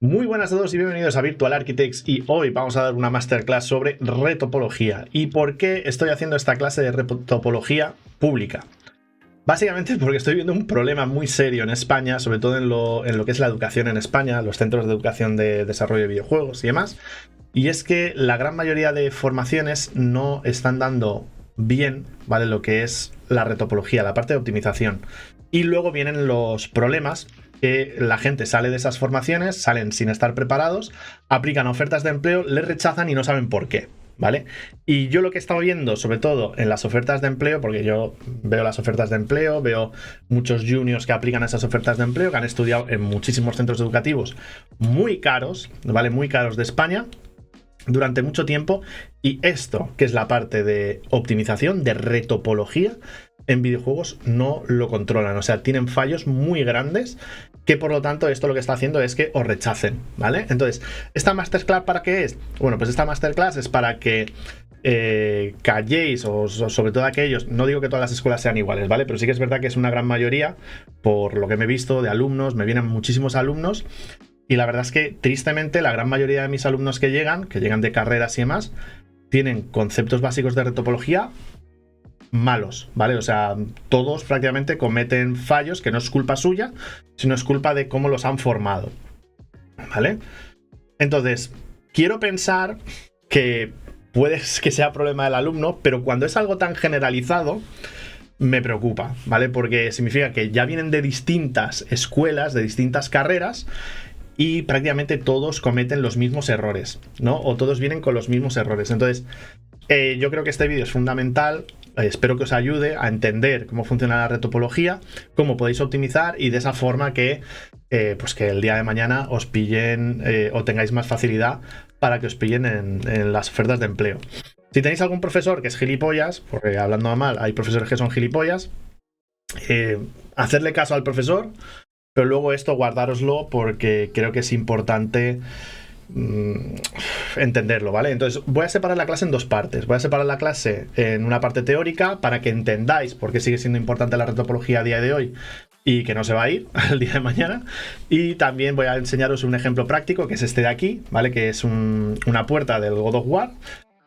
Muy buenas a todos y bienvenidos a Virtual Architects, y hoy vamos a dar una masterclass sobre retopología. ¿Y por qué estoy haciendo esta clase de retopología pública? Básicamente porque estoy viendo un problema muy serio en España, sobre todo en lo que es la educación en España, los centros de educación de desarrollo de videojuegos y demás, y es que la gran mayoría de formaciones no están dando bien, ¿vale?, lo que es la retopología, la parte de optimización. Y luego vienen los problemas que la gente sale de esas formaciones, salen sin estar preparados, aplican ofertas de empleo, les rechazan y no saben por qué, ¿vale? Y yo lo que he estado viendo, sobre todo en las ofertas de empleo, porque yo veo las ofertas de empleo, veo muchos juniors que aplican esas ofertas de empleo, que han estudiado en muchísimos centros educativos muy caros, ¿vale? Muy caros de España, durante mucho tiempo, y esto, que es la parte de optimización, de retopología, en videojuegos no lo controlan, o sea, tienen fallos muy grandes que por lo tanto esto lo que está haciendo es que os rechacen, ¿vale? Entonces, ¿esta masterclass para qué es? Bueno, pues esta masterclass es para que calléis, o sobre todo aquellos, no digo que todas las escuelas sean iguales, ¿vale? Pero sí que es verdad que es una gran mayoría, por lo que me he visto de alumnos, me vienen muchísimos alumnos, y la verdad es que tristemente la gran mayoría de mis alumnos que llegan de carreras y demás, tienen conceptos básicos de retopología malos, ¿vale? O sea, todos prácticamente cometen fallos que no es culpa suya, sino es culpa de cómo los han formado, ¿vale? Entonces, quiero pensar que puede que sea problema del alumno, pero cuando es algo tan generalizado, me preocupa, ¿vale? Porque significa que ya vienen de distintas escuelas, de distintas carreras, y prácticamente todos cometen los mismos errores, ¿no? O todos vienen con los mismos errores. Entonces, yo creo que este vídeo es fundamental. Espero que os ayude a entender cómo funciona la retopología, cómo podéis optimizar, y de esa forma que, pues que el día de mañana os pillen o tengáis más facilidad para que os pillen en las ofertas de empleo. Si tenéis algún profesor que es gilipollas, porque hablando a mal, hay profesores que son gilipollas, hacerle caso al profesor, pero luego esto guardároslo porque creo que es importante entenderlo, ¿vale? Entonces voy a separar la clase en dos partes. Voy a separar la clase en una parte teórica para que entendáis por qué sigue siendo importante la retopología a día de hoy y que no se va a ir al día de mañana, y también voy a enseñaros un ejemplo práctico, que es este de aquí, ¿vale? Que es una puerta del God of War.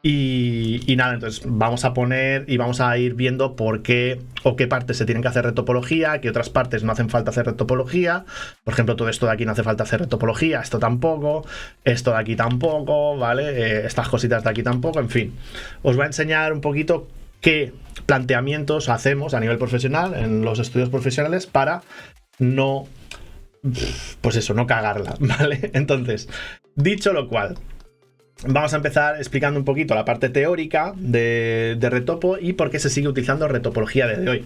Y nada, entonces vamos a poner y vamos a ir viendo por qué o qué partes se tienen que hacer retopología, qué otras partes no hacen falta hacer retopología. Por ejemplo, todo esto de aquí no hace falta hacer retopología, esto tampoco, esto de aquí tampoco, ¿vale? Estas cositas de aquí tampoco, en fin. Os voy a enseñar un poquito qué planteamientos hacemos a nivel profesional en los estudios profesionales para no, pues eso, no cagarla, ¿vale? Entonces, dicho lo cual, vamos a empezar explicando un poquito la parte teórica de retopo y por qué se sigue utilizando retopología a día de hoy.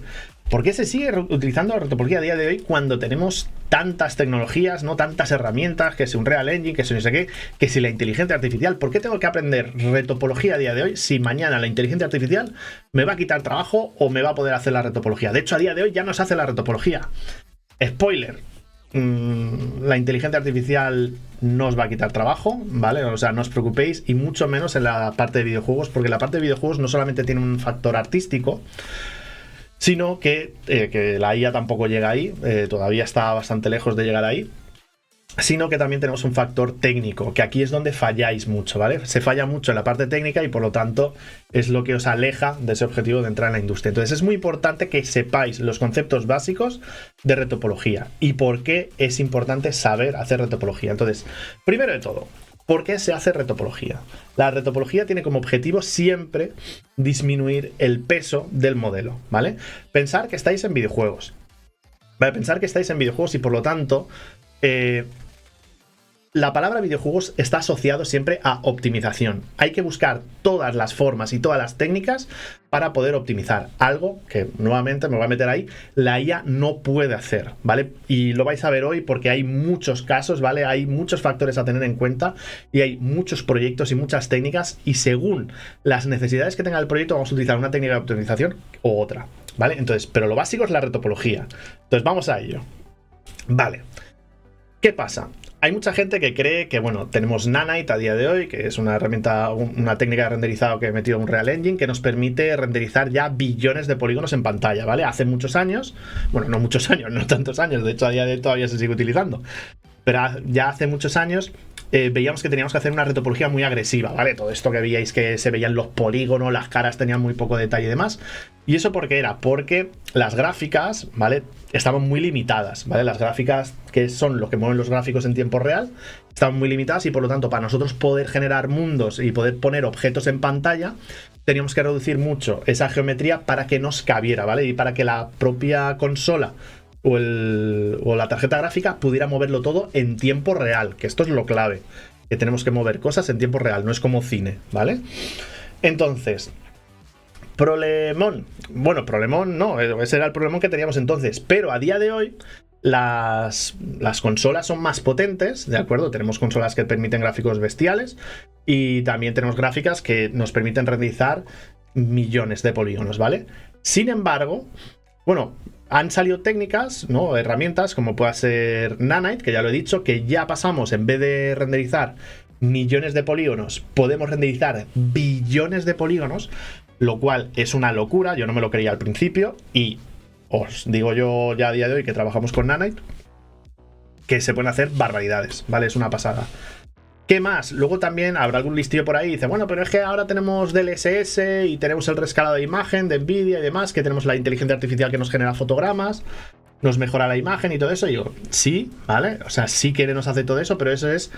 ¿Por qué se sigue utilizando retopología a día de hoy cuando tenemos tantas tecnologías, no tantas herramientas, que si un Real Engine, que si no sé qué, que si la inteligencia artificial? ¿Por qué tengo que aprender retopología a día de hoy si mañana la inteligencia artificial me va a quitar trabajo o me va a poder hacer la retopología? De hecho, a día de hoy ya no se hace la retopología. Spoiler. La inteligencia artificial no os va a quitar trabajo, ¿vale? O sea, no os preocupéis, y mucho menos en la parte de videojuegos, porque la parte de videojuegos no solamente tiene un factor artístico, sino que la IA tampoco llega ahí, todavía está bastante lejos de llegar ahí, sino que también tenemos un factor técnico, que aquí es donde falláis mucho, ¿vale? Se falla mucho en la parte técnica y por lo tanto es lo que os aleja de ese objetivo de entrar en la industria. Entonces es muy importante que sepáis los conceptos básicos de retopología y por qué es importante saber hacer retopología. Entonces, primero de todo, ¿por qué se hace retopología? La retopología tiene como objetivo siempre disminuir el peso del modelo, ¿vale? Pensar que estáis en videojuegos, ¿vale? Pensar que estáis en videojuegos y por lo tanto la palabra videojuegos está asociado siempre a optimización. Hay que buscar todas las formas y todas las técnicas para poder optimizar. Algo que, nuevamente, me voy a meter ahí, la IA no puede hacer, ¿vale? Y lo vais a ver hoy porque hay muchos casos, ¿vale? Hay muchos factores a tener en cuenta y hay muchos proyectos y muchas técnicas, y según las necesidades que tenga el proyecto vamos a utilizar una técnica de optimización u otra, ¿vale? Entonces, pero lo básico es la retopología. Entonces, vamos a ello. Vale. ¿Qué pasa? Hay mucha gente que cree que, bueno, tenemos Nanite a día de hoy, que es una herramienta, una técnica de renderizado que he metido en un Real Engine, que nos permite renderizar ya billones de polígonos en pantalla, ¿vale? Hace muchos años, bueno, no muchos años, no tantos años, de hecho a día de hoy todavía se sigue utilizando. pero ya hace muchos años veíamos que teníamos que hacer una retopología muy agresiva, ¿vale? Todo esto que veíais que se veían los polígonos, las caras tenían muy poco detalle y demás. ¿Y eso por qué era? Porque las gráficas, ¿vale? Estaban muy limitadas, ¿vale? Las gráficas, que son lo que mueven los gráficos en tiempo real, estaban muy limitadas y por lo tanto para nosotros poder generar mundos y poder poner objetos en pantalla, teníamos que reducir mucho esa geometría para que nos cabiera, ¿vale? Y para que la propia consola o la tarjeta gráfica pudiera moverlo todo en tiempo real, que esto es lo clave, que tenemos que mover cosas en tiempo real, no es como cine, ¿vale? Entonces, problemón. Bueno, problemón no, ese era el problemón que teníamos entonces, pero a día de hoy las consolas son más potentes, ¿de acuerdo? Tenemos consolas que permiten gráficos bestiales y también tenemos gráficas que nos permiten renderizar millones de polígonos, ¿vale? Sin embargo, bueno, han salido técnicas, ¿no? Herramientas como pueda ser Nanite, que ya lo he dicho, que ya pasamos, en vez de renderizar millones de polígonos, podemos renderizar billones de polígonos, lo cual es una locura, yo no me lo creía al principio, y os digo yo ya a día de hoy que trabajamos con Nanite, que se pueden hacer barbaridades, ¿vale? Es una pasada. ¿Qué más? Luego también habrá algún listillo por ahí y dice, bueno, pero es que ahora tenemos DLSS y tenemos el rescalado de imagen de Nvidia y demás, que tenemos la inteligencia artificial que nos genera fotogramas, nos mejora la imagen y todo eso. Y digo, sí, ¿vale? O sea, sí que nos hace todo eso, pero eso es,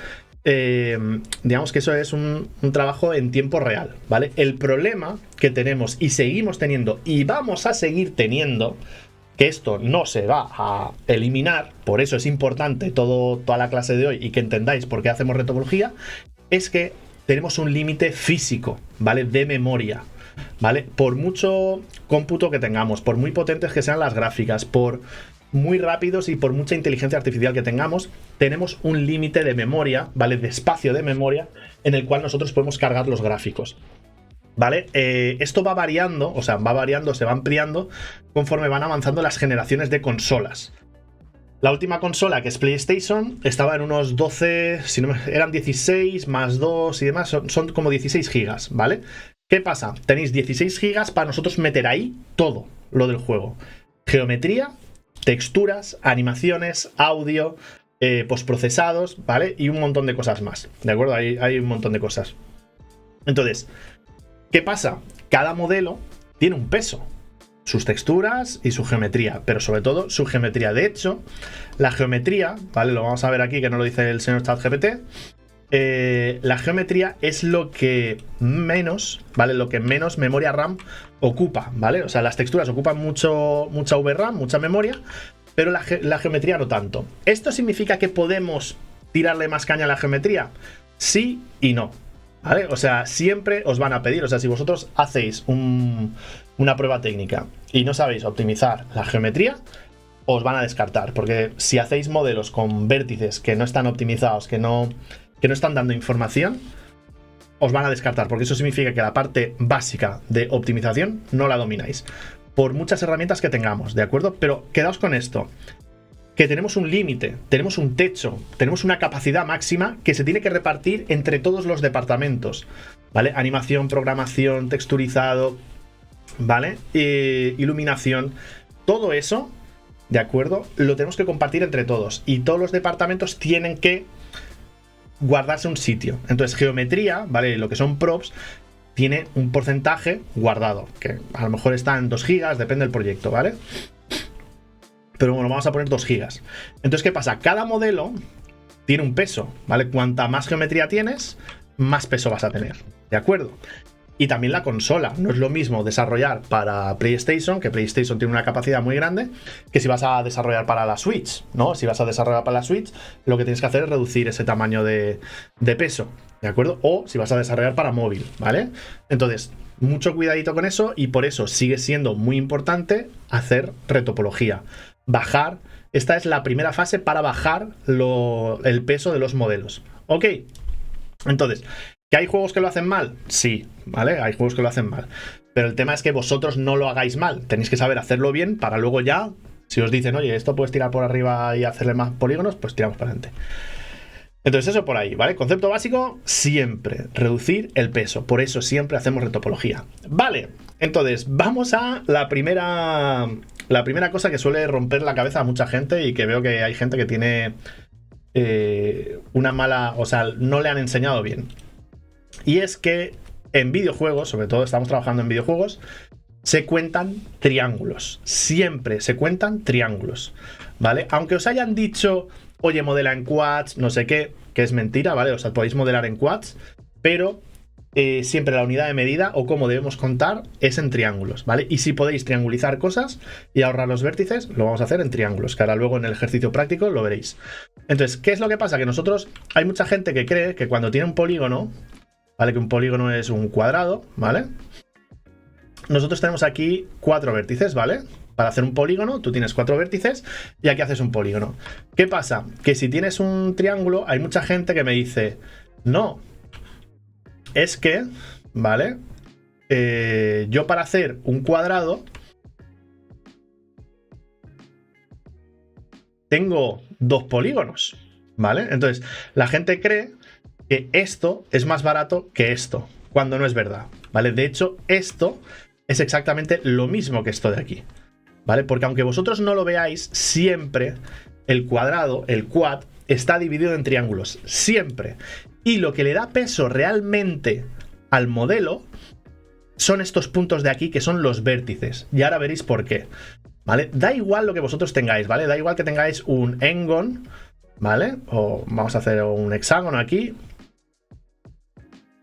digamos que eso es un trabajo en tiempo real, ¿vale? El problema que tenemos y seguimos teniendo y vamos a seguir teniendo, que esto no se va a eliminar, por eso es importante toda la clase de hoy y que entendáis por qué hacemos retopología, es que tenemos un límite físico, ¿vale? De memoria, ¿vale? Por mucho cómputo que tengamos, por muy potentes que sean las gráficas, por muy rápidos y por mucha inteligencia artificial que tengamos, tenemos un límite de memoria, ¿vale? De espacio de memoria en el cual nosotros podemos cargar los gráficos. ¿Vale? Esto va variando, o sea, va variando, se va ampliando conforme van avanzando las generaciones de consolas. La última consola, que es PlayStation, estaba en unos 12, si no, eran 16 más 2 y demás, son como 16 gigas, ¿vale? ¿Qué pasa? Tenéis 16 gigas para nosotros meter ahí todo lo del juego. Geometría, texturas, animaciones, audio, postprocesados, ¿vale? Y un montón de cosas más, ¿de acuerdo? Hay un montón de cosas. Entonces, ¿qué pasa? Cada modelo tiene un peso, sus texturas y su geometría, pero sobre todo su geometría. De hecho, la geometría, ¿vale? Lo vamos a ver aquí, que no lo dice el señor ChatGPT. La geometría es lo que menos, ¿vale? Lo que menos memoria RAM ocupa, ¿vale? O sea, las texturas ocupan mucha VRAM, mucha memoria, pero la geometría no tanto. ¿Esto significa que podemos tirarle más caña a la geometría? Sí y no. ¿Vale? O sea, siempre os van a pedir, o sea, si vosotros hacéis una prueba técnica y no sabéis optimizar la geometría, os van a descartar, porque si hacéis modelos con vértices que no están optimizados, que no están dando información, os van a descartar, porque eso significa que la parte básica de optimización no la domináis, por muchas herramientas que tengamos, ¿de acuerdo? Pero quedaos con esto, que tenemos un límite, tenemos un techo, tenemos una capacidad máxima que se tiene que repartir entre todos los departamentos, ¿vale? Animación, programación, texturizado, ¿vale? Iluminación, todo eso, ¿de acuerdo? Lo tenemos que compartir entre todos y todos los departamentos tienen que guardarse un sitio. Entonces, geometría, ¿vale? Lo que son props, tiene un porcentaje guardado, que a lo mejor está en 2 gigas, depende del proyecto, ¿vale? Pero bueno, vamos a poner 2 gigas. Entonces, ¿qué pasa? Cada modelo tiene un peso, ¿vale? Cuanta más geometría tienes, más peso vas a tener, ¿de acuerdo? Y también la consola. No es lo mismo desarrollar para PlayStation, que PlayStation tiene una capacidad muy grande, que si vas a desarrollar para la Switch, ¿no? Si vas a desarrollar para la Switch, lo que tienes que hacer es reducir ese tamaño de peso, ¿de acuerdo? O si vas a desarrollar para móvil, ¿vale? Entonces, mucho cuidadito con eso y por eso sigue siendo muy importante hacer retopología. Bajar, esta es la primera fase para bajar el peso de los modelos. Ok, entonces, ¿que hay juegos que lo hacen mal? Sí, ¿vale? Hay juegos que lo hacen mal. Pero el tema es que vosotros no lo hagáis mal. Tenéis que saber hacerlo bien para luego ya, si os dicen, oye, esto puedes tirar por arriba y hacerle más polígonos, pues tiramos para adelante. Entonces eso por ahí, ¿vale? Concepto básico, siempre reducir el peso. Por eso siempre hacemos retopología. Vale, entonces vamos a la primera cosa que suele romper la cabeza a mucha gente y que veo que hay gente que tiene una mala, o sea, no le han enseñado bien. Y es que en videojuegos, sobre todo estamos trabajando en videojuegos, se cuentan triángulos. Siempre se cuentan triángulos, ¿vale? Aunque os hayan dicho, oye, modela en quads, no sé qué, que es mentira, ¿vale? O sea, podéis modelar en quads, pero siempre la unidad de medida o cómo debemos contar es en triángulos, ¿vale? Y si podéis triangulizar cosas y ahorrar los vértices, lo vamos a hacer en triángulos, que ahora luego en el ejercicio práctico lo veréis. Entonces, ¿qué es lo que pasa? Que nosotros, hay mucha gente que cree que cuando tiene un polígono, ¿vale? Que un polígono es un cuadrado, ¿vale? Nosotros tenemos aquí 4 vértices, ¿vale? Para hacer un polígono, tú tienes 4 vértices y aquí haces un polígono. ¿Qué pasa? Que si tienes un triángulo, hay mucha gente que me dice, no, es que, ¿vale? Yo para hacer un cuadrado tengo 2 polígonos, ¿vale? Entonces, la gente cree que esto es más barato que esto, cuando no es verdad, ¿vale? De hecho, esto es exactamente lo mismo que esto de aquí, ¿vale? Porque aunque vosotros no lo veáis, siempre el cuadrado, el quad, está dividido en triángulos, siempre. Y lo que le da peso realmente al modelo son estos puntos de aquí, que son los vértices. Y ahora veréis por qué, ¿vale? Da igual lo que vosotros tengáis, ¿vale? Da igual que tengáis un engon, ¿vale? O vamos a hacer un hexágono aquí,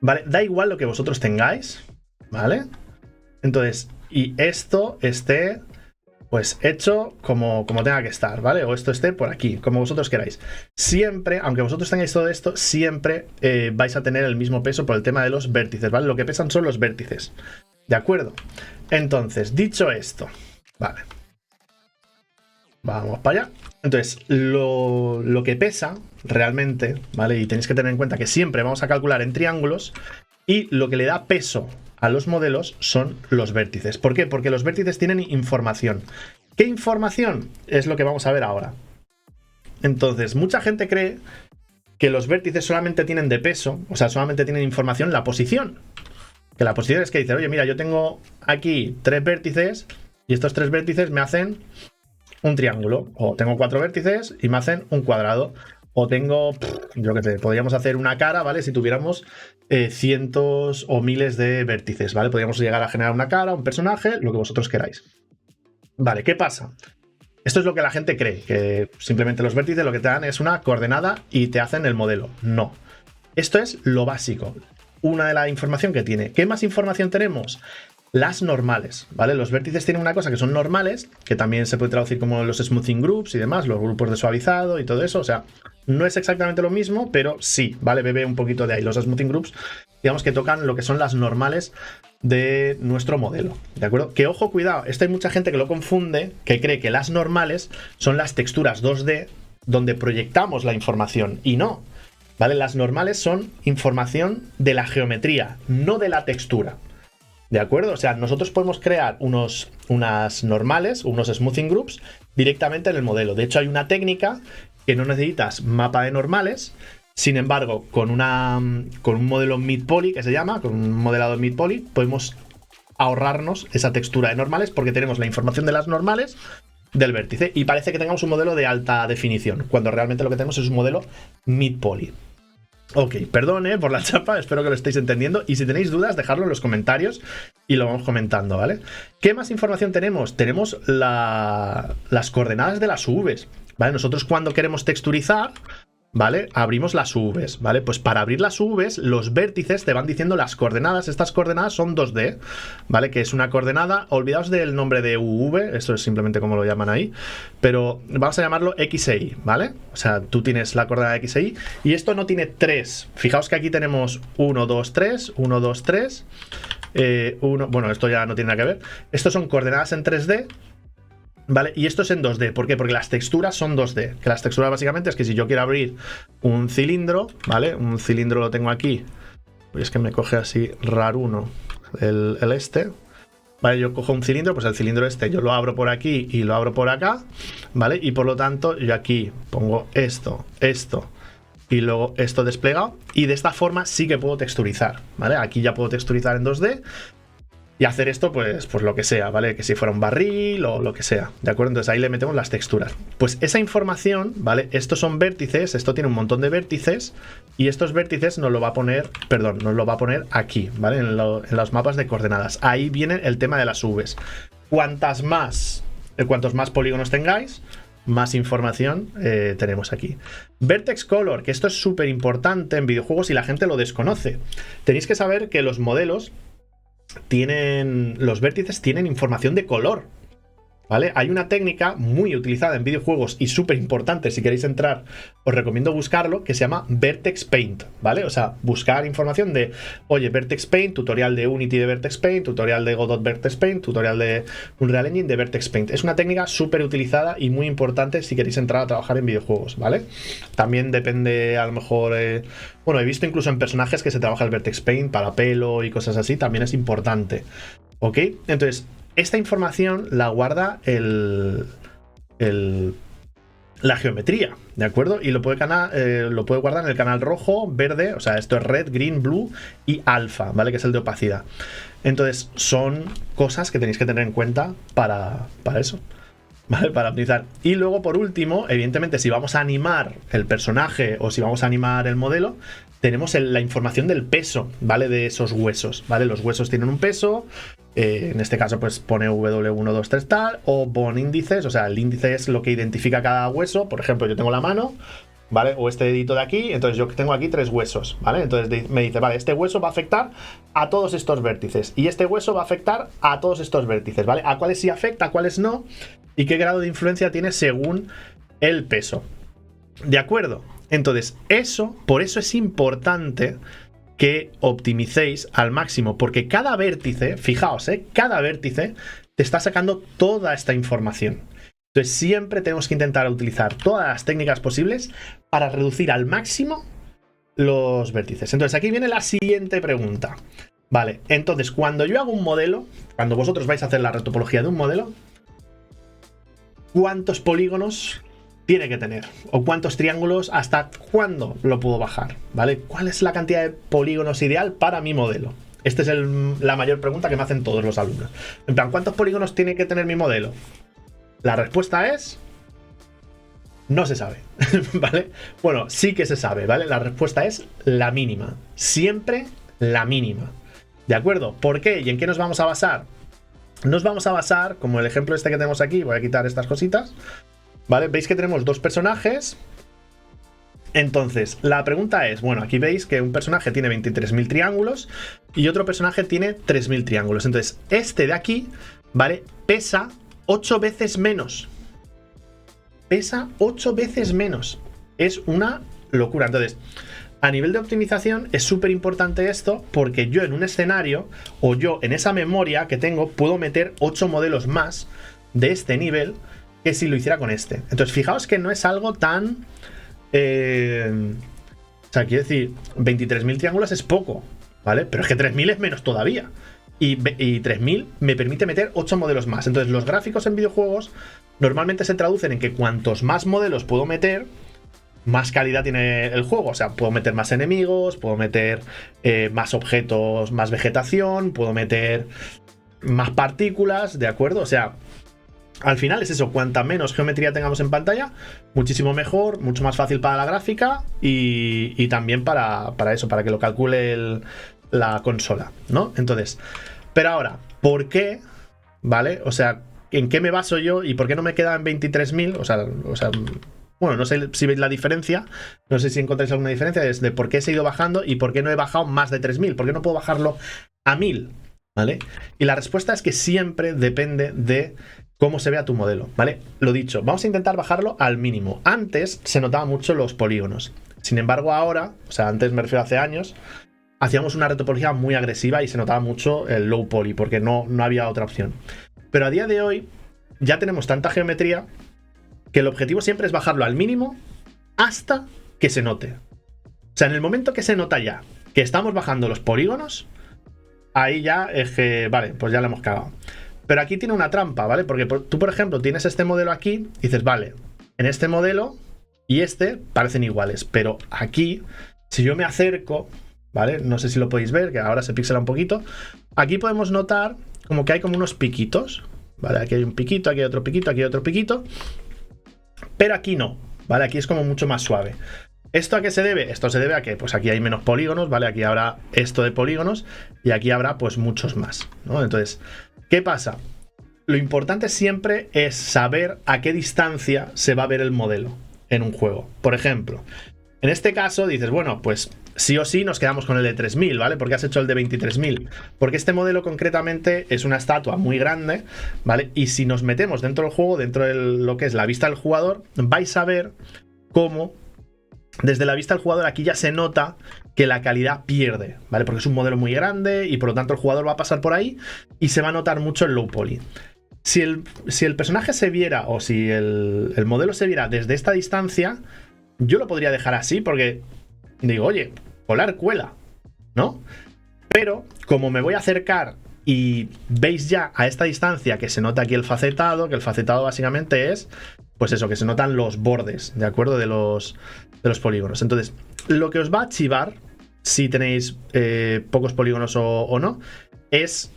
¿vale? Da igual lo que vosotros tengáis, ¿vale? Entonces, y esto esté pues hecho como tenga que estar, ¿vale? O esto esté por aquí, como vosotros queráis. Siempre, aunque vosotros tengáis todo esto, siempre vais a tener el mismo peso por el tema de los vértices, ¿vale? Lo que pesan son los vértices, ¿de acuerdo? Entonces, dicho esto, vale, vamos para allá. Entonces, lo que pesa realmente, ¿vale? Y tenéis que tener en cuenta que siempre vamos a calcular en triángulos y lo que le da peso a los modelos son los vértices. ¿Por qué? Porque los vértices tienen información. ¿Qué información? Es lo que vamos a ver ahora. Entonces, mucha gente cree que los vértices solamente tienen de peso, o sea, solamente tienen información la posición. Que la posición es que dice, oye, mira, yo tengo aquí 3 vértices y estos 3 vértices me hacen un triángulo. O tengo 4 vértices y me hacen un cuadrado. O tengo, yo qué sé, podríamos hacer una cara, ¿vale? Si tuviéramos cientos o miles de vértices, ¿vale? Podríamos llegar a generar una cara, un personaje, lo que vosotros queráis. Vale, ¿qué pasa? Esto es lo que la gente cree, que simplemente los vértices lo que te dan es una coordenada y te hacen el modelo. No. Esto es lo básico. Una de la información que tiene. ¿Qué más información tenemos? Las normales, ¿vale? Los vértices tienen una cosa que son normales, que también se puede traducir como los smoothing groups y demás, los grupos de suavizado y todo eso, o sea, no es exactamente lo mismo, pero sí, ¿vale? Bebe un poquito de ahí. Los smoothing groups, digamos que tocan lo que son las normales de nuestro modelo, ¿de acuerdo? Que ojo, cuidado, esto hay mucha gente que lo confunde, que cree que las normales son las texturas 2D donde proyectamos la información, y no, ¿vale? Las normales son información de la geometría, no de la textura. ¿De acuerdo? O sea, nosotros podemos crear unas normales, unos smoothing groups directamente en el modelo. De hecho, hay una técnica que no necesitas mapa de normales. Sin embargo, con un modelo mid-poly, que se llama, con un modelado mid-poly, podemos ahorrarnos esa textura de normales porque tenemos la información de las normales del vértice y parece que tengamos un modelo de alta definición, cuando realmente lo que tenemos es un modelo mid-poly. Ok, perdón por la chapa, espero que lo estéis entendiendo y si tenéis dudas dejadlo en los comentarios y lo vamos comentando, ¿vale? ¿Qué más información tenemos? Tenemos las coordenadas de las UVs, ¿vale? Nosotros cuando queremos texturizar, ¿vale? Abrimos las UVs, ¿vale? Pues para abrir las UVs, los vértices te van diciendo las coordenadas. Estas coordenadas son 2D, ¿vale? Que es una coordenada, olvidaos del nombre de UV, esto es simplemente como lo llaman ahí, pero vamos a llamarlo X e Y, ¿vale? O sea, tú tienes la coordenada X e Y y esto no tiene 3. Fijaos que aquí tenemos 1, 2, 3, 1, 2, 3, 1, bueno, esto ya no tiene nada que ver. Estos son coordenadas en 3D, ¿vale? Y esto es en 2D. ¿Por qué? Porque las texturas son 2D. Que las texturas básicamente es que si yo quiero abrir un cilindro, ¿vale? Un cilindro lo tengo aquí. Pues es que me coge así raruno el este. ¿Vale? Yo cojo un cilindro, pues el cilindro este yo lo abro por aquí y lo abro por acá, ¿vale? Y por lo tanto yo aquí pongo esto y luego esto desplegado. Y de esta forma sí que puedo texturizar, ¿vale? Aquí ya puedo texturizar en 2D. y hacer esto, pues lo que sea, ¿vale? Que si fuera un barril o lo que sea, ¿de acuerdo? Entonces ahí le metemos las texturas. Pues esa información, ¿vale? Estos son vértices, esto tiene un montón de vértices y estos vértices nos lo va a poner, perdón, nos lo va a poner aquí, ¿vale? En los mapas de coordenadas. Ahí viene el tema de las Vs. Cuantos más polígonos tengáis, más información tenemos aquí. Vertex Color, que esto es súper importante en videojuegos y la gente lo desconoce. Tenéis que saber que los modelos los vértices tienen información de color, ¿vale? Hay una técnica muy utilizada en videojuegos y súper importante, si queréis entrar, os recomiendo buscarlo, que se llama Vertex Paint, ¿vale? O sea, buscar información de, oye, Vertex Paint, tutorial de Unity de Vertex Paint, tutorial de Godot Vertex Paint, tutorial de Unreal Engine de Vertex Paint. Es una técnica súper utilizada y muy importante si queréis entrar a trabajar en videojuegos, ¿vale? También depende, a lo mejor... bueno, he visto incluso en personajes que se trabaja el Vertex Paint para pelo y cosas así, también es importante, ¿ok? Entonces, esta información la guarda la geometría, ¿de acuerdo? Y lo puede guardar en el canal rojo, verde, o sea, esto es red, green, blue y alfa, ¿vale? Que es el de opacidad. Entonces, son cosas que tenéis que tener en cuenta para eso, ¿vale? Para optimizar. Y luego, por último, evidentemente, si vamos a animar el personaje o si vamos a animar el modelo, tenemos la información del peso, ¿vale? De esos huesos, ¿vale? Los huesos tienen un peso, en este caso pues pone W1, 2, 3 tal, o bone índices, o sea, el índice es lo que identifica cada hueso. Por ejemplo, yo tengo la mano, ¿vale? O este dedito de aquí, entonces yo tengo aquí 3 huesos, ¿vale? Entonces me dice, vale, este hueso va a afectar a todos estos vértices y este hueso va a afectar a todos estos vértices, ¿vale? A cuáles sí afecta, a cuáles no, y qué grado de influencia tiene según el peso. ¿De acuerdo? Entonces, por eso es importante que optimicéis al máximo, porque cada vértice, fijaos, cada vértice te está sacando toda esta información. Entonces siempre tenemos que intentar utilizar todas las técnicas posibles para reducir al máximo los vértices. Entonces aquí viene la siguiente pregunta. Vale, entonces cuando yo hago un modelo, cuando vosotros vais a hacer la retopología de un modelo, ¿cuántos polígonos tiene que tener? ¿O cuántos triángulos? ¿Hasta cuándo lo puedo bajar? ¿Vale? ¿Cuál es la cantidad de polígonos ideal para mi modelo? Esta es la mayor pregunta que me hacen todos los alumnos. En plan, ¿cuántos polígonos tiene que tener mi modelo? La respuesta es... no se sabe, ¿vale? Bueno, sí que se sabe, ¿vale? La respuesta es la mínima. Siempre la mínima. ¿De acuerdo? ¿Por qué? ¿Y en qué nos vamos a basar? Nos vamos a basar, como el ejemplo este que tenemos aquí, voy a quitar estas cositas, ¿vale? Veis que tenemos dos personajes. Entonces, la pregunta es, bueno, aquí veis que un personaje tiene 23.000 triángulos y otro personaje tiene 3.000 triángulos. Entonces, este de aquí, ¿vale? Pesa 8 veces menos. Pesa 8 veces menos. Es una locura. Entonces, a nivel de optimización es súper importante esto, porque yo en un escenario o yo en esa memoria que tengo puedo meter 8 modelos más de este nivel que si lo hiciera con este. Entonces, fijaos que no es algo tan... o sea, quiero decir, 23.000 triángulos es poco, ¿vale? Pero es que 3.000 es menos todavía. Y 3.000 me permite meter 8 modelos más. Entonces, los gráficos en videojuegos normalmente se traducen en que cuantos más modelos puedo meter, más calidad tiene el juego. O sea, puedo meter más enemigos, puedo meter más objetos, más vegetación, puedo meter más partículas, ¿de acuerdo? O sea, al final es eso, cuanta menos geometría tengamos en pantalla, muchísimo mejor, mucho más fácil para la gráfica y también para eso, para que lo calcule la consola, ¿no? Entonces, pero ahora, ¿por qué? ¿Vale? O sea, ¿en qué me baso yo y por qué no me queda en 23.000? O sea, bueno, no sé si veis la diferencia, no sé si encontráis alguna diferencia desde por qué se ha ido bajando y por qué no he bajado más de 3.000, por qué no puedo bajarlo a 1.000, ¿vale? Y la respuesta es que siempre depende de cómo se vea tu modelo, ¿vale? Lo dicho, vamos a intentar bajarlo al mínimo. Antes se notaban mucho los polígonos. Sin embargo, ahora, o sea, antes me refiero a hace años, hacíamos una retopología muy agresiva y se notaba mucho el low poly, porque no había otra opción. Pero a día de hoy ya tenemos tanta geometría que el objetivo siempre es bajarlo al mínimo hasta que se note. O sea, en el momento que se nota ya que estamos bajando los polígonos, ahí ya es que, vale, pues ya lo hemos cagado. Pero aquí tiene una trampa, ¿vale? Porque tú, por ejemplo, tienes este modelo aquí y dices, vale, en este modelo y este parecen iguales, pero aquí, si yo me acerco, ¿vale? No sé si lo podéis ver, que ahora se pixela un poquito. Aquí podemos notar como que hay como unos piquitos, ¿vale? Aquí hay un piquito, aquí hay otro piquito, aquí hay otro piquito, pero aquí no, ¿vale? Aquí es como mucho más suave. ¿Esto a qué se debe? Esto se debe a que pues aquí hay menos polígonos, ¿vale? Aquí habrá esto de polígonos y aquí habrá pues muchos más, ¿no? Entonces, ¿qué pasa? Lo importante siempre es saber a qué distancia se va a ver el modelo en un juego. Por ejemplo, en este caso dices, bueno, pues sí o sí nos quedamos con el de 3000, ¿vale? ¿Por qué has hecho el de 23.000? Porque este modelo concretamente es una estatua muy grande, ¿vale? Y si nos metemos dentro del juego, dentro de lo que es la vista del jugador, vais a ver cómo desde la vista del jugador aquí ya se nota que la calidad pierde, ¿vale? Porque es un modelo muy grande y por lo tanto el jugador va a pasar por ahí y se va a notar mucho el low poly. Si el personaje se viera o si el modelo se viera desde esta distancia, yo lo podría dejar así porque digo, oye, colar cuela, ¿no? Pero como me voy a acercar y veis ya a esta distancia que se nota aquí el facetado, que el facetado básicamente es, pues eso, que se notan los bordes, ¿de acuerdo? De los polígonos. Entonces, lo que os va a chivar, si tenéis pocos polígonos o no, es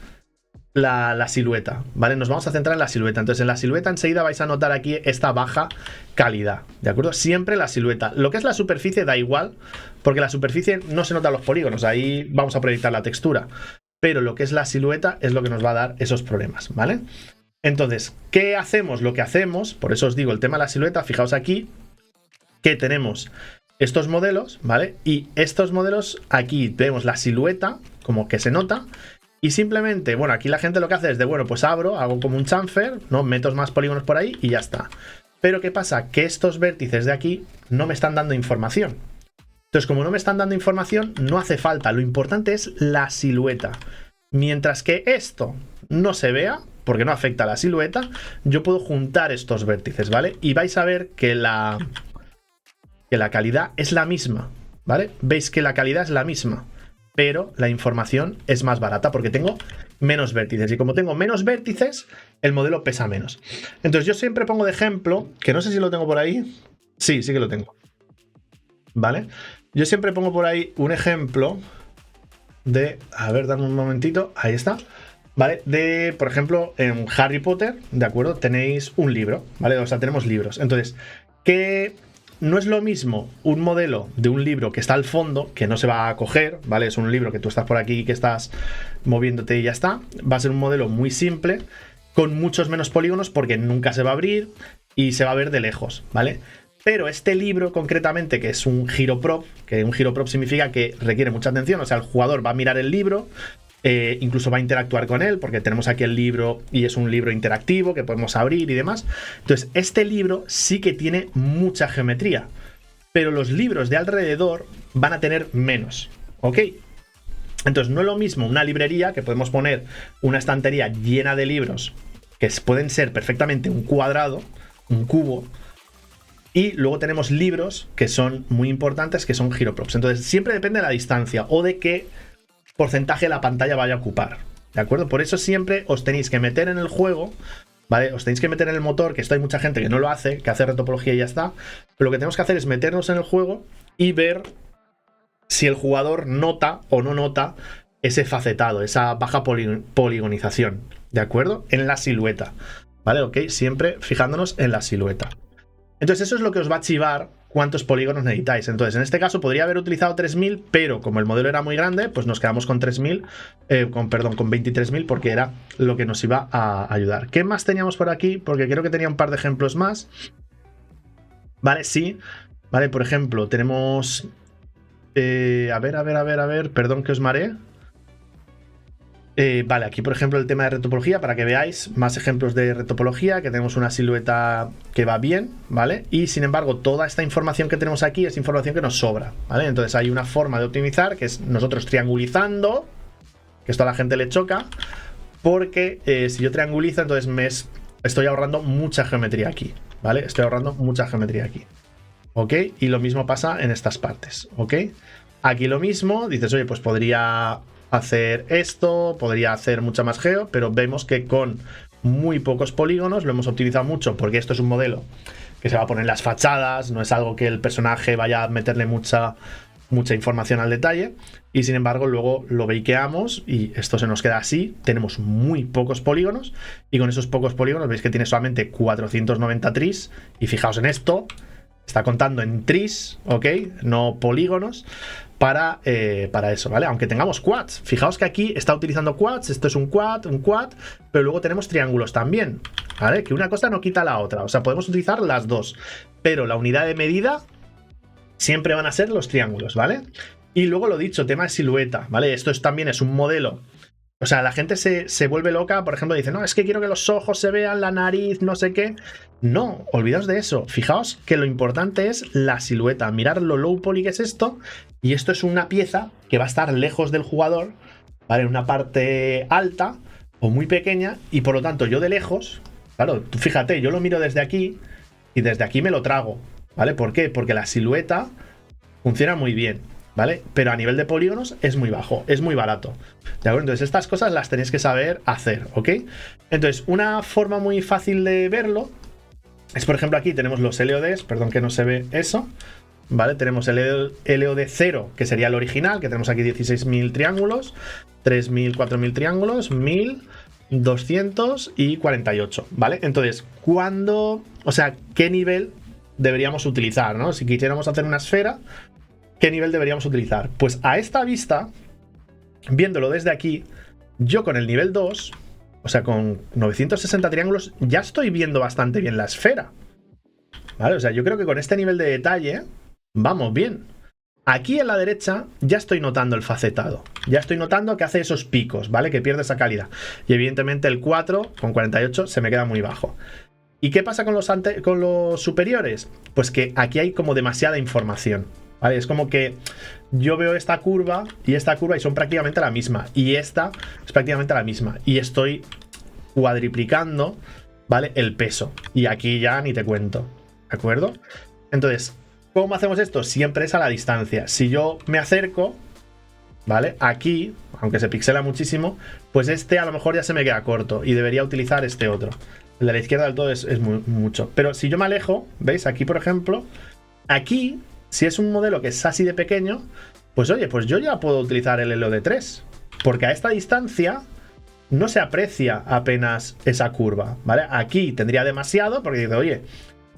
la silueta, ¿vale? Nos vamos a centrar en la silueta. Entonces, en la silueta enseguida vais a notar aquí esta baja calidad, ¿de acuerdo? Siempre la silueta. Lo que es la superficie da igual, porque la superficie no se notan los polígonos, ahí vamos a proyectar la textura. Pero lo que es la silueta es lo que nos va a dar esos problemas, ¿vale? Entonces, ¿qué hacemos? Lo que hacemos, por eso os digo, el tema de la silueta, fijaos aquí, que tenemos estos modelos, ¿vale? Y estos modelos, aquí vemos la silueta, como que se nota, y simplemente, bueno, aquí la gente lo que hace es de, bueno, pues abro, hago como un chamfer, ¿no? Meto más polígonos por ahí y ya está. Pero ¿qué pasa? Que estos vértices de aquí no me están dando información. Entonces, como no me están dando información, no hace falta. Lo importante es la silueta. Mientras que esto no se vea, porque no afecta a la silueta, yo puedo juntar estos vértices, ¿vale? Y vais a ver que la calidad es la misma, ¿vale? Veis que la calidad es la misma, pero la información es más barata porque tengo menos vértices. Y como tengo menos vértices, el modelo pesa menos. Entonces yo siempre pongo de ejemplo, que no sé si lo tengo por ahí. Sí que lo tengo. ¿Vale? Yo siempre pongo por ahí un ejemplo de... A ver, dame un momentito. Ahí está. ¿Vale? De, por ejemplo, en Harry Potter, ¿de acuerdo? Tenéis un libro, ¿vale? O sea, tenemos libros. Entonces, que no es lo mismo un modelo de un libro que está al fondo, que no se va a coger, ¿vale? Es un libro que tú estás por aquí, que estás moviéndote y ya está. Va a ser un modelo muy simple, con muchos menos polígonos, porque nunca se va a abrir y se va a ver de lejos, ¿vale? Pero este libro concretamente, que es un giroprop, que un giroprop significa que requiere mucha atención, o sea, el jugador va a mirar el libro, incluso va a interactuar con él, porque tenemos aquí el libro y es un libro interactivo que podemos abrir y demás. Entonces, este libro sí que tiene mucha geometría, pero los libros de alrededor van a tener menos, ¿ok? Entonces, no es lo mismo una librería, que podemos poner una estantería llena de libros, que pueden ser perfectamente un cuadrado, un cubo, y luego tenemos libros que son muy importantes, que son giroprops. Entonces, siempre depende de la distancia o de qué porcentaje la pantalla vaya a ocupar, ¿de acuerdo? Por eso siempre os tenéis que meter en el juego, ¿vale? Os tenéis que meter en el motor, que esto hay mucha gente que no lo hace, que hace retopología y ya está. Pero lo que tenemos que hacer es meternos en el juego y ver si el jugador nota o no nota ese facetado, esa baja poligonización, ¿de acuerdo? En la silueta, ¿vale? Ok, siempre fijándonos en la silueta. Entonces eso es lo que os va a chivar cuántos polígonos necesitáis. Entonces en este caso podría haber utilizado 3000, pero como el modelo era muy grande, pues nos quedamos con 3000, con 23.000, porque era lo que nos iba a ayudar. ¿Qué más teníamos por aquí? Porque creo que tenía un par de ejemplos más. Vale, sí. Vale, por ejemplo, tenemos... a ver, perdón que os mareé. Vale, aquí por ejemplo el tema de retopología, para que veáis más ejemplos de retopología, que tenemos una silueta que va bien, ¿vale? Y sin embargo toda esta información que tenemos aquí es información que nos sobra, ¿vale? Entonces hay una forma de optimizar, que es nosotros triangulizando, que esto a la gente le choca, porque si yo triangulizo, entonces estoy ahorrando mucha geometría aquí, ¿vale? Estoy ahorrando mucha geometría aquí, ¿ok? Y lo mismo pasa en estas partes, ¿ok? Aquí lo mismo, dices, oye, pues podría hacer esto, podría hacer mucha más geo, pero vemos que con muy pocos polígonos lo hemos optimizado mucho, porque esto es un modelo que se va a poner en las fachadas, no es algo que el personaje vaya a meterle mucha mucha información al detalle, y sin embargo luego lo bakeamos y esto se nos queda así, tenemos muy pocos polígonos, y con esos pocos polígonos veis que tiene solamente 490 tris, y fijaos en esto, está contando en tris, ¿ok? No polígonos, para eso, ¿vale? Aunque tengamos quads, fijaos que aquí está utilizando quads, esto es un quad, pero luego tenemos triángulos también, ¿vale? Que una cosa no quita la otra, o sea, podemos utilizar las dos, pero la unidad de medida siempre van a ser los triángulos, ¿vale? Y luego lo dicho, tema de silueta, ¿vale? Esto también es un modelo. O sea, la gente se vuelve loca, por ejemplo, dice, no, es que quiero que los ojos se vean, la nariz, no sé qué. No, olvidaos de eso. Fijaos que lo importante es la silueta. Mirad lo low poly que es esto. Y esto es una pieza que va a estar lejos del jugador, ¿vale? En una parte alta o muy pequeña. Y por lo tanto, yo de lejos, claro, tú fíjate, yo lo miro desde aquí y desde aquí me lo trago, ¿vale? ¿Por qué? Porque la silueta funciona muy bien, ¿vale? Pero a nivel de polígonos es muy bajo, es muy barato, ¿de acuerdo? Entonces estas cosas las tenéis que saber hacer, ¿ok? Entonces una forma muy fácil de verlo es, por ejemplo, aquí tenemos los LODs, perdón que no se ve eso, ¿vale? Tenemos el LOD 0, que sería el original, que tenemos aquí 16.000 triángulos, 3.000, 4.000 triángulos, 1.000, 200 y 48, ¿vale? Entonces, o sea, ¿qué nivel deberíamos utilizar, ¿no? Si quisiéramos hacer una esfera, ¿qué nivel deberíamos utilizar? Pues a esta vista, viéndolo desde aquí, yo con el nivel 2, o sea, con 960 triángulos, ya estoy viendo bastante bien la esfera, ¿vale? O sea, yo creo que con este nivel de detalle vamos bien. Aquí en la derecha ya estoy notando el facetado, ya estoy notando que hace esos picos, ¿vale? Que pierde esa calidad. Y evidentemente el 4 con 48 se me queda muy bajo. ¿Y qué pasa con los superiores? Pues que aquí hay como demasiada información, ¿vale? Es como que yo veo esta curva y son prácticamente la misma. Y esta es prácticamente la misma. Y estoy cuadriplicando, ¿vale? El peso. Y aquí ya ni te cuento, ¿de acuerdo? Entonces, ¿cómo hacemos esto? Siempre es a la distancia. Si yo me acerco, ¿vale? Aquí, aunque se pixela muchísimo, pues este a lo mejor ya se me queda corto y debería utilizar este otro. El de la izquierda del todo es mucho. Pero si yo me alejo, ¿veis? Aquí, por ejemplo, aquí, si es un modelo que es así de pequeño, pues oye, pues yo ya puedo utilizar el LOD 3. Porque a esta distancia no se aprecia apenas esa curva, ¿vale? Aquí tendría demasiado porque dice, oye,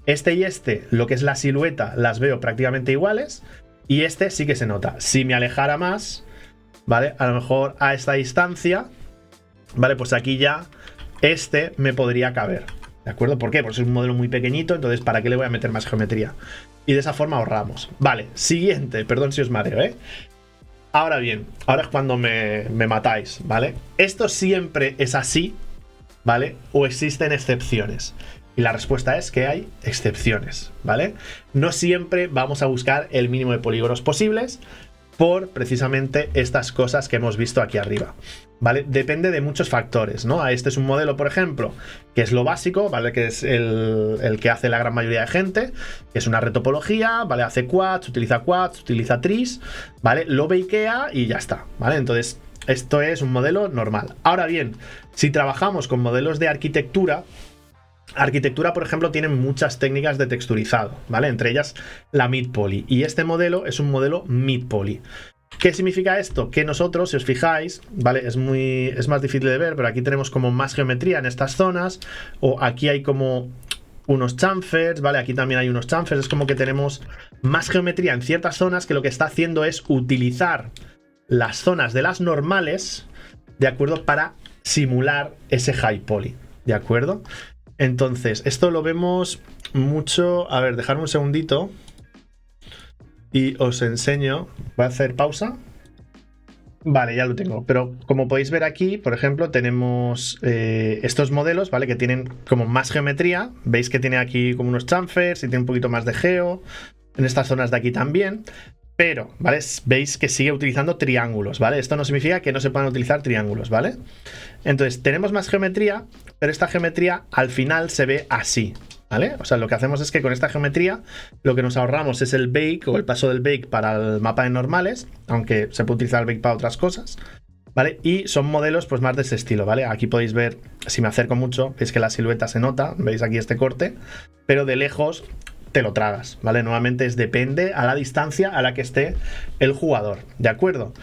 este y este, lo que es la silueta, las veo prácticamente iguales. Y este sí que se nota. Si me alejara más, ¿vale? A lo mejor a esta distancia, ¿vale? Pues aquí ya este me podría caber, ¿de acuerdo? ¿Por qué? Porque es un modelo muy pequeñito, entonces ¿para qué le voy a meter más geometría? Y de esa forma ahorramos. Vale, siguiente, perdón si os mareo, ¿eh? Ahora bien, ahora es cuando me matáis, ¿vale? ¿Esto siempre es así, ¿vale? ¿O existen excepciones? Y la respuesta es que hay excepciones, ¿vale? No siempre vamos a buscar el mínimo de polígonos posibles por precisamente estas cosas que hemos visto aquí arriba, ¿vale? Depende de muchos factores, ¿no? Este es un modelo, por ejemplo, que es lo básico, ¿vale? Que es el que hace la gran mayoría de gente, que es una retopología, ¿vale? Hace quads, utiliza tris, ¿vale? Lo bakea y ya está, ¿vale? Entonces, esto es un modelo normal. Ahora bien, si trabajamos con modelos de arquitectura, por ejemplo, tiene muchas técnicas de texturizado, ¿vale? Entre ellas la mid poly. Y este modelo es un modelo mid poly. ¿Qué significa esto? Que nosotros, si os fijáis, ¿vale? Es más difícil de ver, pero aquí tenemos como más geometría en estas zonas. O aquí hay como unos chamfers, ¿vale? Aquí también hay unos chamfers. Es como que tenemos más geometría en ciertas zonas que lo que está haciendo es utilizar las zonas de las normales, ¿de acuerdo? Para simular ese high poly, ¿de acuerdo? Entonces, esto lo vemos mucho. A ver, dejadme un segundito y os enseño. Voy a hacer pausa. Vale, ya lo tengo. Pero como podéis ver aquí, por ejemplo, tenemos estos modelos, ¿vale? Que tienen como más geometría. Veis que tiene aquí como unos chamfers y tiene un poquito más de geo. En estas zonas de aquí también. Pero, ¿vale? Veis que sigue utilizando triángulos, ¿vale? Esto no significa que no se puedan utilizar triángulos, ¿vale? Entonces, tenemos más geometría, pero esta geometría al final se ve así, ¿vale? O sea, lo que hacemos es que con esta geometría lo que nos ahorramos es el bake o el paso del bake para el mapa de normales, aunque se puede utilizar el bake para otras cosas, ¿vale? Y son modelos pues más de ese estilo, ¿vale? Aquí podéis ver, si me acerco mucho, veis que la silueta se nota, veis aquí este corte, pero de lejos te lo tragas, ¿vale? Nuevamente depende a la distancia a la que esté el jugador, ¿de acuerdo?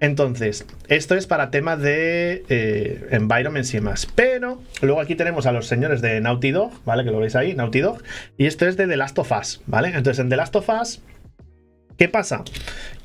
Entonces, esto es para temas de environments y demás. Pero luego aquí tenemos a los señores de Naughty Dog, ¿vale? Que lo veis ahí, Naughty Dog. Y esto es de The Last of Us, ¿vale? Entonces, en The Last of Us, ¿qué pasa?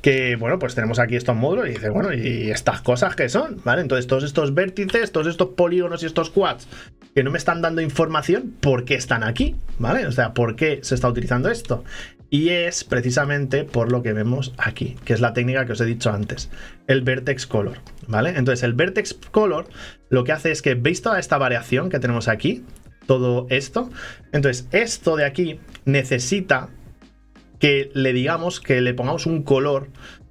Que, bueno, pues tenemos aquí estos módulos y dice, bueno, ¿y estas cosas qué son? ¿Vale? Entonces, todos estos vértices, todos estos polígonos y estos quads que no me están dando información, ¿por qué están aquí? ¿Vale? O sea, ¿por qué se está utilizando esto? Y es precisamente por lo que vemos aquí, que es la técnica que os he dicho antes, el Vertex Color, ¿vale? Entonces, el Vertex Color lo que hace es que, ¿veis toda esta variación que tenemos aquí? Todo esto. Entonces, esto de aquí necesita que le digamos, que le pongamos un color,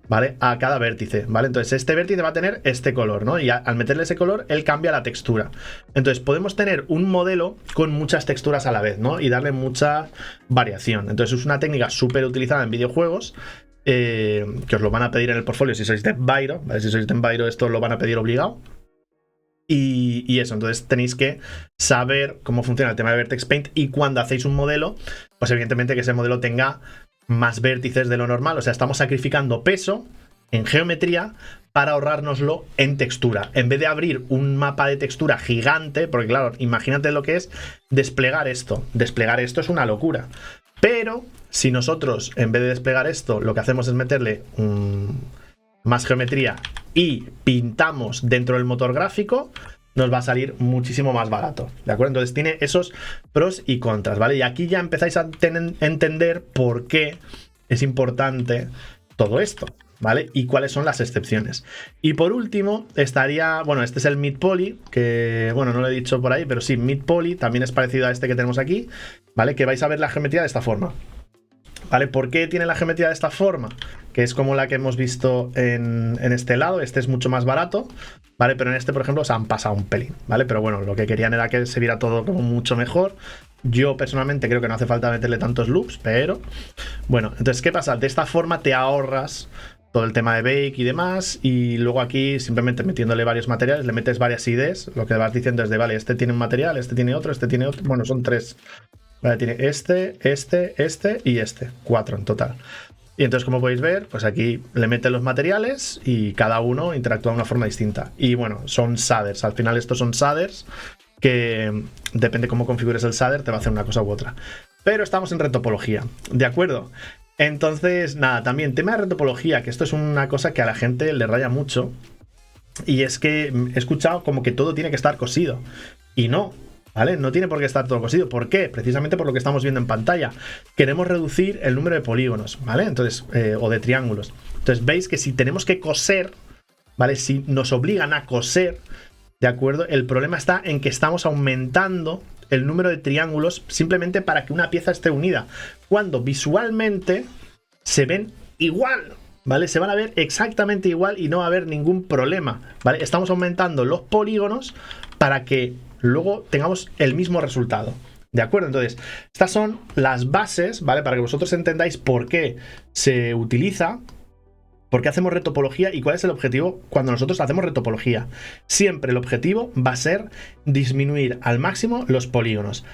¿vale? A cada vértice, ¿vale? Entonces este vértice va a tener este color, ¿no? Y al meterle ese color, él cambia la textura. Entonces podemos tener un modelo con muchas texturas a la vez, ¿no? Y darle mucha variación. Entonces es una técnica súper utilizada en videojuegos, que os lo van a pedir en el portfolio si sois de Enviro, ¿vale? Si sois de Enviro esto lo van a pedir obligado. Y eso, entonces tenéis que saber cómo funciona el tema de Vertex Paint y cuando hacéis un modelo, pues evidentemente que ese modelo tenga más vértices de lo normal, o sea, estamos sacrificando peso en geometría para ahorrárnoslo en textura. En vez de abrir un mapa de textura gigante, porque claro, imagínate lo que es desplegar esto. Desplegar esto es una locura. Pero si nosotros, en vez de desplegar esto, lo que hacemos es meterle más geometría y pintamos dentro del motor gráfico, nos va a salir muchísimo más barato, ¿de acuerdo? Entonces tiene esos pros y contras, ¿vale? Y aquí ya empezáis a entender por qué es importante todo esto, ¿vale? Y cuáles son las excepciones. Y por último estaría, bueno, este es el Mid Poly, que, bueno, no lo he dicho por ahí, pero sí, Mid Poly también es parecido a este que tenemos aquí, ¿vale? Que vais a ver la geometría de esta forma, ¿vale? ¿Por qué tiene la geometría de esta forma? Que es como la que hemos visto en este lado. Este es mucho más barato, ¿vale? Pero en este, por ejemplo, se han pasado un pelín, ¿vale? Pero bueno, lo que querían era que se viera todo como mucho mejor. Yo personalmente creo que no hace falta meterle tantos loops, pero bueno, entonces, ¿qué pasa? De esta forma te ahorras todo el tema de bake y demás, y luego aquí simplemente metiéndole varios materiales, le metes varias IDs, lo que vas diciendo es de, vale, este tiene un material, este tiene otro, bueno, son 3. Vale, tiene este y este. 4 en total. Y entonces, como podéis ver, pues aquí le meten los materiales y cada uno interactúa de una forma distinta. Y bueno, son shaders. Al final estos son shaders que depende cómo configures el shader, te va a hacer una cosa u otra. Pero estamos en retopología, ¿de acuerdo? Entonces, nada, también tema de retopología, que esto es una cosa que a la gente le raya mucho. Y es que he escuchado como que todo tiene que estar cosido. Y no, ¿vale? No tiene por qué estar todo cosido. ¿Por qué? Precisamente por lo que estamos viendo en pantalla. Queremos reducir el número de polígonos, ¿vale? Entonces, o de triángulos. Entonces, veis que si tenemos que coser, ¿vale? Si nos obligan a coser, ¿de acuerdo? El problema está en que estamos aumentando el número de triángulos simplemente para que una pieza esté unida, cuando visualmente se ven igual, ¿vale? Se van a ver exactamente igual y no va a haber ningún problema, ¿vale? Estamos aumentando los polígonos para que luego tengamos el mismo resultado, ¿de acuerdo? Entonces, estas son las bases, ¿vale? Para que vosotros entendáis por qué se utiliza, por qué hacemos retopología y cuál es el objetivo cuando nosotros hacemos retopología. Siempre el objetivo va a ser disminuir al máximo los polígonos.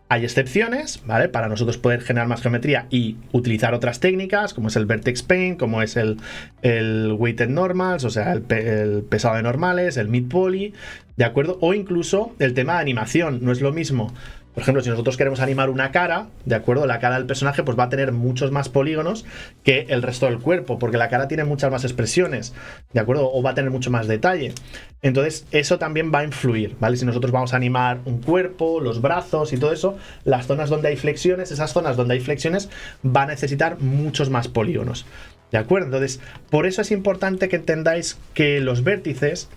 Hay excepciones, ¿vale? Para nosotros poder generar más geometría y utilizar otras técnicas, como es el Vertex Paint, como es el Weighted Normals, o sea, el pesado de normales, el Mid Poly, ¿de acuerdo? O incluso el tema de animación. No es lo mismo, por ejemplo, si nosotros queremos animar una cara, ¿de acuerdo? La cara del personaje pues va a tener muchos más polígonos que el resto del cuerpo, porque la cara tiene muchas más expresiones, ¿de acuerdo? O va a tener mucho más detalle. Entonces, eso también va a influir, ¿vale? Si nosotros vamos a animar un cuerpo, los brazos y todo eso, las zonas donde hay flexiones, esas zonas donde hay flexiones va a necesitar muchos más polígonos, ¿de acuerdo? Entonces, por eso es importante que entendáis que los vértices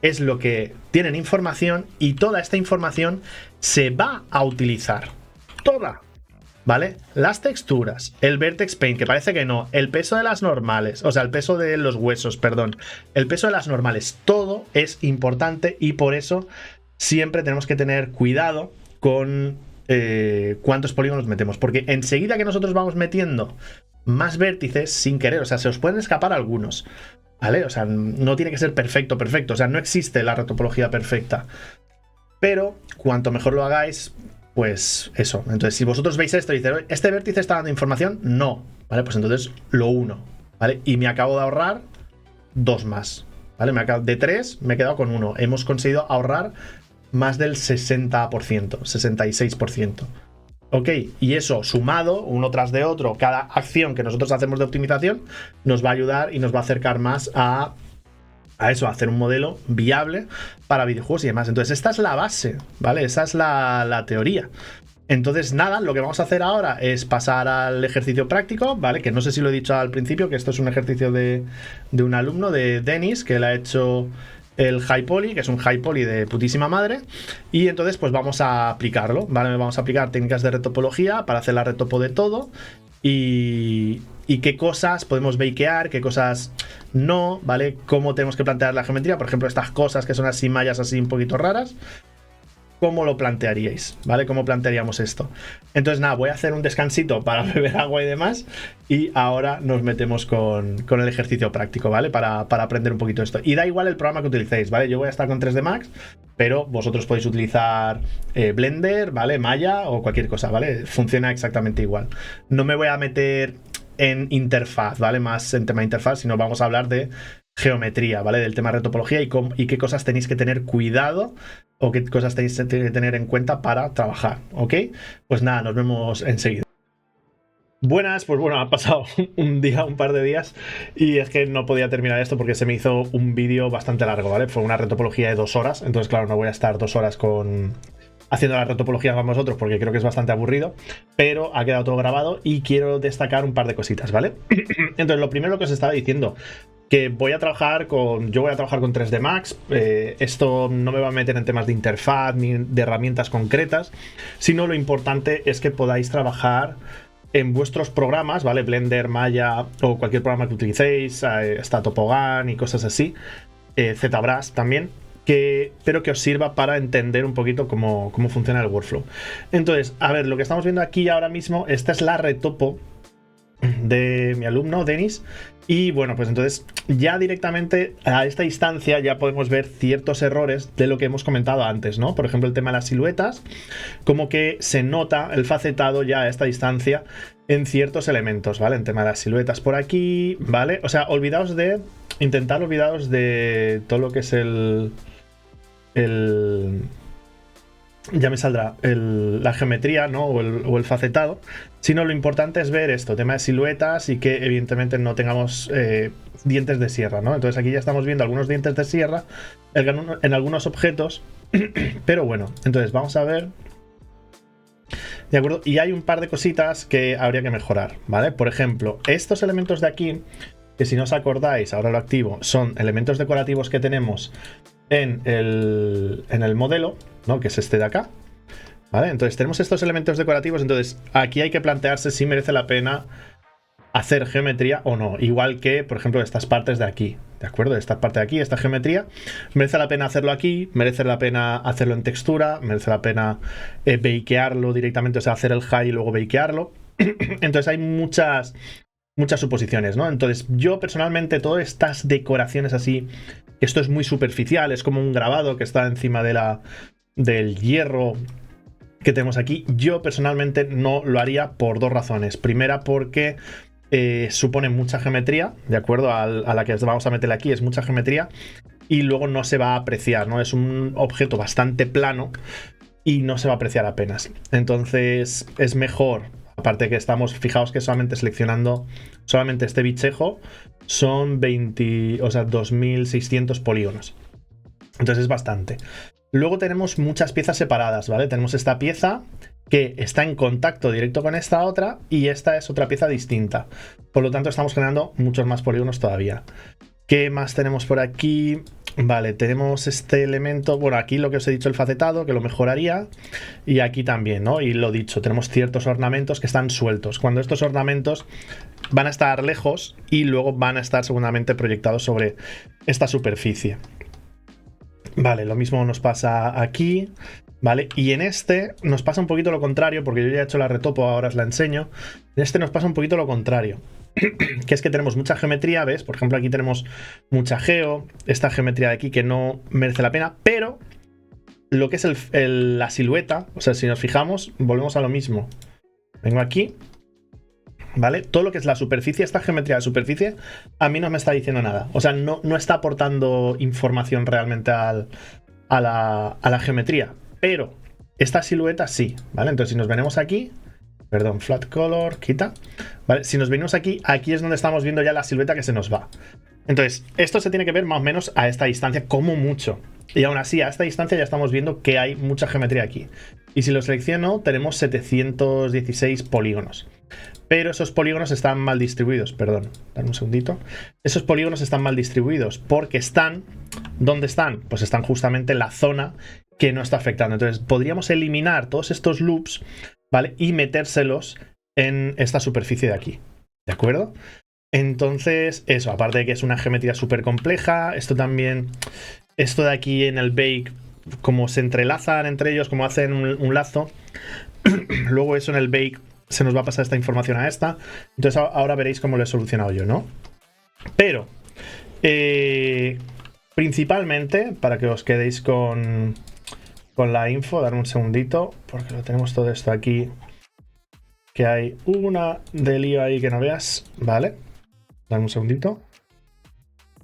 es lo que tienen información y toda esta información se va a utilizar. Toda, ¿vale? Las texturas, el Vertex Paint, que parece que no, el peso de las normales, o sea, el peso de los huesos, perdón, el peso de las normales, todo es importante y por eso siempre tenemos que tener cuidado con cuántos polígonos metemos, porque enseguida que nosotros vamos metiendo más vértices sin querer, o sea, se os pueden escapar algunos, ¿vale? O sea, no tiene que ser perfecto, o sea, no existe la retopología perfecta, pero cuanto mejor lo hagáis, pues eso. Entonces, si vosotros veis esto y dices, ¿este vértice está dando información? No, ¿vale? Pues entonces lo uno, ¿vale? Y me acabo de ahorrar 2 más, ¿vale? De 3 me he quedado con 1. Hemos conseguido ahorrar más del 60%, 66%. Ok, y eso sumado, uno tras de otro, cada acción que nosotros hacemos de optimización nos va a ayudar y nos va a acercar más a eso, a hacer un modelo viable para videojuegos y demás. Entonces, esta es la base, ¿vale? Esa es la teoría. Entonces, nada, lo que vamos a hacer ahora es pasar al ejercicio práctico, ¿vale? Que no sé si lo he dicho al principio, que esto es un ejercicio de un alumno, de Denis, que él ha hecho el high poly, que es un high poly de putísima madre. Y entonces, pues vamos a aplicarlo, ¿vale? Vamos a aplicar técnicas de retopología para hacer la retopo de todo. Y qué cosas podemos bakear, qué cosas no, ¿vale? Cómo tenemos que plantear la geometría. Por ejemplo, estas cosas que son así mallas así un poquito raras. ¿Cómo lo plantearíais? ¿Vale? ¿Cómo plantearíamos esto? Entonces, nada, voy a hacer un descansito para beber agua y demás. Y ahora nos metemos con el ejercicio práctico, ¿vale? Para aprender un poquito esto. Y da igual el programa que utilicéis, ¿vale? Yo voy a estar con 3D Max, pero vosotros podéis utilizar Blender, ¿vale? Maya o cualquier cosa, ¿vale? Funciona exactamente igual. No me voy a meter en interfaz, ¿vale? Más en tema de interfaz, sino vamos a hablar de geometría, ¿vale? Del tema de retopología y qué cosas tenéis que tener cuidado o qué cosas tenéis que tener en cuenta para trabajar, ¿ok? Pues nada, nos vemos enseguida. Buenas, pues bueno, ha pasado un par de días y es que no podía terminar esto porque se me hizo un vídeo bastante largo, ¿vale? Fue una retopología de 2 horas, entonces claro, no voy a estar 2 horas haciendo la retopología con vosotros porque creo que es bastante aburrido, pero ha quedado todo grabado y quiero destacar un par de cositas, ¿vale? Entonces, lo primero que os estaba diciendo, que yo voy a trabajar con 3D Max. Esto no me va a meter en temas de interfaz ni de herramientas concretas, sino lo importante es que podáis trabajar en vuestros programas, ¿vale? Blender, Maya o cualquier programa que utilicéis, está Topogan y cosas así, ZBrush también, pero que os sirva para entender un poquito cómo funciona el workflow. Entonces, a ver, lo que estamos viendo aquí ahora mismo, esta es la retopo de mi alumno, Denis. Y bueno, pues entonces ya directamente a esta instancia ya podemos ver ciertos errores de lo que hemos comentado antes, ¿no? Por ejemplo, el tema de las siluetas, como que se nota el facetado ya a esta distancia en ciertos elementos, ¿vale? En tema de las siluetas por aquí, ¿vale? O sea, olvidaos de todo lo que es ya me saldrá la geometría, ¿no? O el facetado, sino lo importante es ver esto, tema de siluetas y que evidentemente no tengamos dientes de sierra, ¿no? Entonces aquí ya estamos viendo algunos dientes de sierra en algunos objetos, pero bueno, entonces vamos a ver, ¿de acuerdo? Y hay un par de cositas que habría que mejorar, ¿vale? Por ejemplo, estos elementos de aquí, que si no os acordáis, ahora lo activo, son elementos decorativos que tenemos en el modelo, ¿no? Que es este de acá, ¿vale? Entonces tenemos estos elementos decorativos, entonces aquí hay que plantearse si merece la pena hacer geometría o no, igual que, por ejemplo, estas partes de aquí, ¿de acuerdo? Esta parte de aquí, esta geometría, merece la pena hacerlo aquí, merece la pena hacerlo en textura, merece la pena bakearlo directamente, o sea, hacer el high y luego bakearlo. Entonces hay muchas suposiciones, ¿no? Entonces yo personalmente todas estas decoraciones así, esto es muy superficial, es como un grabado que está encima del hierro que tenemos aquí. Yo personalmente no lo haría por 2 razones. Primera, porque supone mucha geometría, ¿de acuerdo? A la que vamos a meter aquí es mucha geometría y luego no se va a apreciar, ¿no? Es un objeto bastante plano y no se va a apreciar apenas. Entonces es mejor, aparte que estamos, fijaos que solamente seleccionando solamente este bichejo son 2600 polígonos. Entonces es bastante. Luego tenemos muchas piezas separadas, ¿vale? Tenemos esta pieza que está en contacto directo con esta otra y esta es otra pieza distinta. Por lo tanto, estamos generando muchos más polígonos todavía. ¿Qué más tenemos por aquí? Vale, tenemos este elemento, bueno, aquí lo que os he dicho, el facetado, que lo mejoraría, y aquí también, ¿no? Y lo dicho, tenemos ciertos ornamentos que están sueltos. Cuando estos ornamentos van a estar lejos y luego van a estar seguramente proyectados sobre esta superficie. Vale, lo mismo nos pasa aquí, ¿vale? Y en este nos pasa un poquito lo contrario, porque yo ya he hecho la retopo, ahora os la enseño. En este nos pasa un poquito lo contrario. Que es que tenemos mucha geometría, ¿ves? Por ejemplo, aquí tenemos mucha esta geometría de aquí que no merece la pena, pero lo que es la silueta, o sea, si nos fijamos, volvemos a lo mismo. Vengo aquí, ¿vale? Todo lo que es la superficie, esta geometría de superficie, a mí no me está diciendo nada. O sea, no está aportando información realmente a la geometría. Pero esta silueta sí, ¿vale? Entonces, si nos venimos aquí, perdón, flat color, quita, ¿vale? Si nos venimos aquí, aquí es donde estamos viendo ya la silueta que se nos va. Entonces, esto se tiene que ver más o menos a esta distancia, como mucho. Y aún así, a esta distancia ya estamos viendo que hay mucha geometría aquí. Y si lo selecciono, tenemos 716 polígonos. Pero esos polígonos están mal distribuidos, perdón, dame un segundito. Esos polígonos están mal distribuidos porque están, ¿dónde están? Pues están justamente en la zona que no está afectando. Entonces, podríamos eliminar todos estos loops, ¿vale? Y metérselos en esta superficie de aquí, ¿de acuerdo? Entonces, eso, aparte de que es una geometría súper compleja, esto también, esto de aquí en el bake, como se entrelazan entre ellos, como hacen un lazo, luego eso en el bake se nos va a pasar esta información a esta. Entonces ahora veréis cómo lo he solucionado yo, ¿no? Pero, principalmente, para que os quedéis con la info, darme un segundito, porque lo tenemos todo esto aquí, que hay una de lío ahí que no veas, ¿vale? Dame un segundito.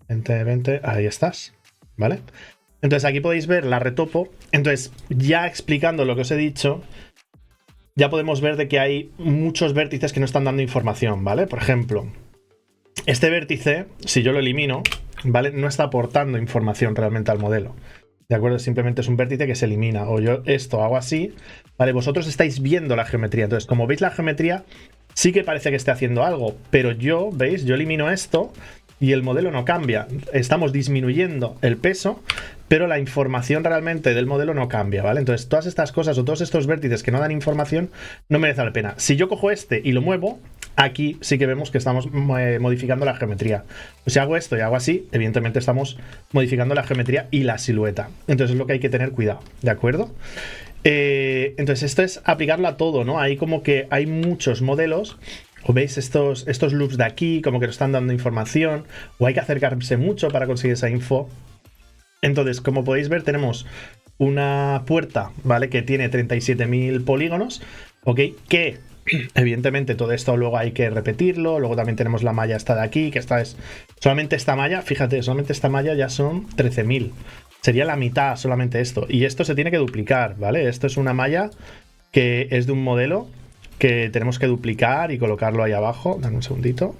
Vente, ahí estás, ¿vale? Entonces aquí podéis ver la retopo. Entonces, ya explicando lo que os he dicho, ya podemos ver de que hay muchos vértices que no están dando información, ¿vale? Por ejemplo, este vértice, si yo lo elimino, ¿vale? No está aportando información realmente al modelo, ¿de acuerdo? Simplemente es un vértice que se elimina. O yo esto hago así, ¿vale? Vosotros estáis viendo la geometría. Entonces, como veis la geometría, sí que parece que esté haciendo algo, pero yo, ¿veis? Yo elimino esto y el modelo no cambia. Estamos disminuyendo el peso, pero la información realmente del modelo no cambia, ¿vale? Entonces, todas estas cosas o todos estos vértices que no dan información no merece la pena. Si yo cojo este y lo muevo, aquí sí que vemos que estamos modificando la geometría. Pues si hago esto y hago así, evidentemente estamos modificando la geometría y la silueta. Entonces es lo que hay que tener cuidado, ¿de acuerdo? Entonces esto es aplicarlo a todo, ¿no? Hay como que hay muchos modelos. O veis estos loops de aquí, como que nos están dando información, o hay que acercarse mucho para conseguir esa info. Entonces, como podéis ver, tenemos una puerta, ¿vale? Que tiene 37.000 polígonos, ¿ok? Que, evidentemente, todo esto luego hay que repetirlo. Luego también tenemos la malla esta de aquí, que esta es... Solamente esta malla, fíjate, solamente esta malla ya son 13.000. Sería la mitad solamente esto. Y esto se tiene que duplicar, ¿vale? Esto es una malla que es de un modelo que tenemos que duplicar y colocarlo ahí abajo. Dame un segundito.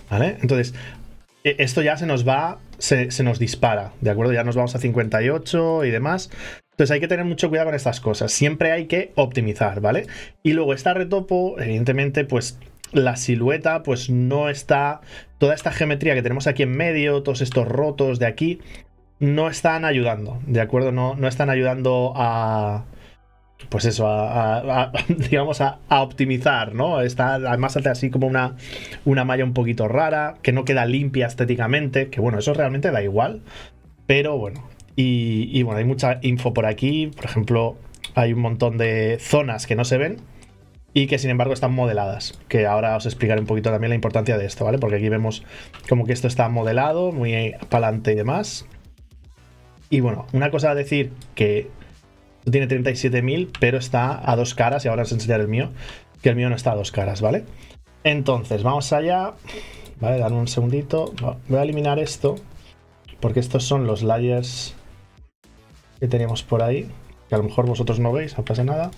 ¿Vale? Entonces, esto ya se nos va, se nos dispara, ¿de acuerdo? Ya nos vamos a 58 y demás. Entonces hay que tener mucho cuidado con estas cosas. Siempre hay que optimizar, ¿vale? Y luego esta retopo, evidentemente, pues la silueta, pues no está... Toda esta geometría que tenemos aquí en medio, todos estos rotos de aquí, no están ayudando, ¿de acuerdo? No están ayudando a... Pues eso, digamos, a optimizar, ¿no? Está, además hace así como una malla un poquito rara, que no queda limpia estéticamente, que bueno, eso realmente da igual, pero bueno. Y bueno, hay mucha info por aquí, por ejemplo, hay un montón de zonas que no se ven y que sin embargo están modeladas, que ahora os explicaré un poquito también la importancia de esto, ¿vale? Porque aquí vemos como que esto está modelado, muy para adelante y demás. Y bueno, una cosa a decir que... Tiene 37.000, pero está a dos caras. Y ahora os enseñaré el mío, que el mío no está a dos caras, ¿vale? Entonces, vamos allá. Vale, dame un segundito. Voy a eliminar esto, porque estos son los layers que teníamos por ahí, que a lo mejor vosotros no veis, no pasa nada.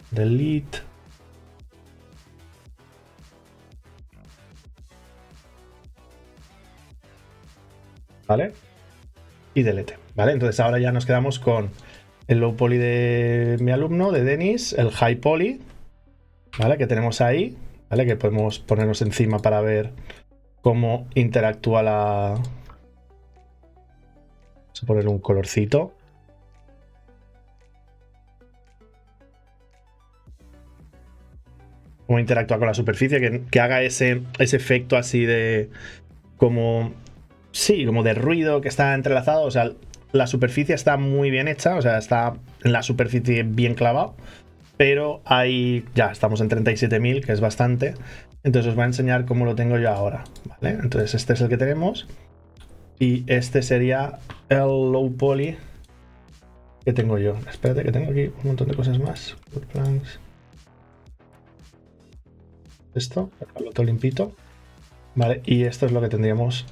Delete. ¿Vale? Y delete. ¿Vale? Entonces ahora ya nos quedamos con el low poly de mi alumno, de Denis, el high poly, ¿vale? Que tenemos ahí, ¿vale? Que podemos ponernos encima para ver cómo interactúa la... Vamos a poner un colorcito. Cómo interactúa con la superficie, que haga ese efecto así de... como... Sí, como de ruido que está entrelazado, o sea... La superficie está muy bien hecha, o sea, está en la superficie bien clavado, pero ahí ya estamos en 37.000, que es bastante. Entonces os voy a enseñar cómo lo tengo yo ahora, ¿vale? Entonces este es el que tenemos y este sería el low poly ¿Qué tengo yo? Espérate, que tengo aquí un montón de cosas más. Esto, dejarlo todo limpito. Vale, y esto es lo que tendríamos.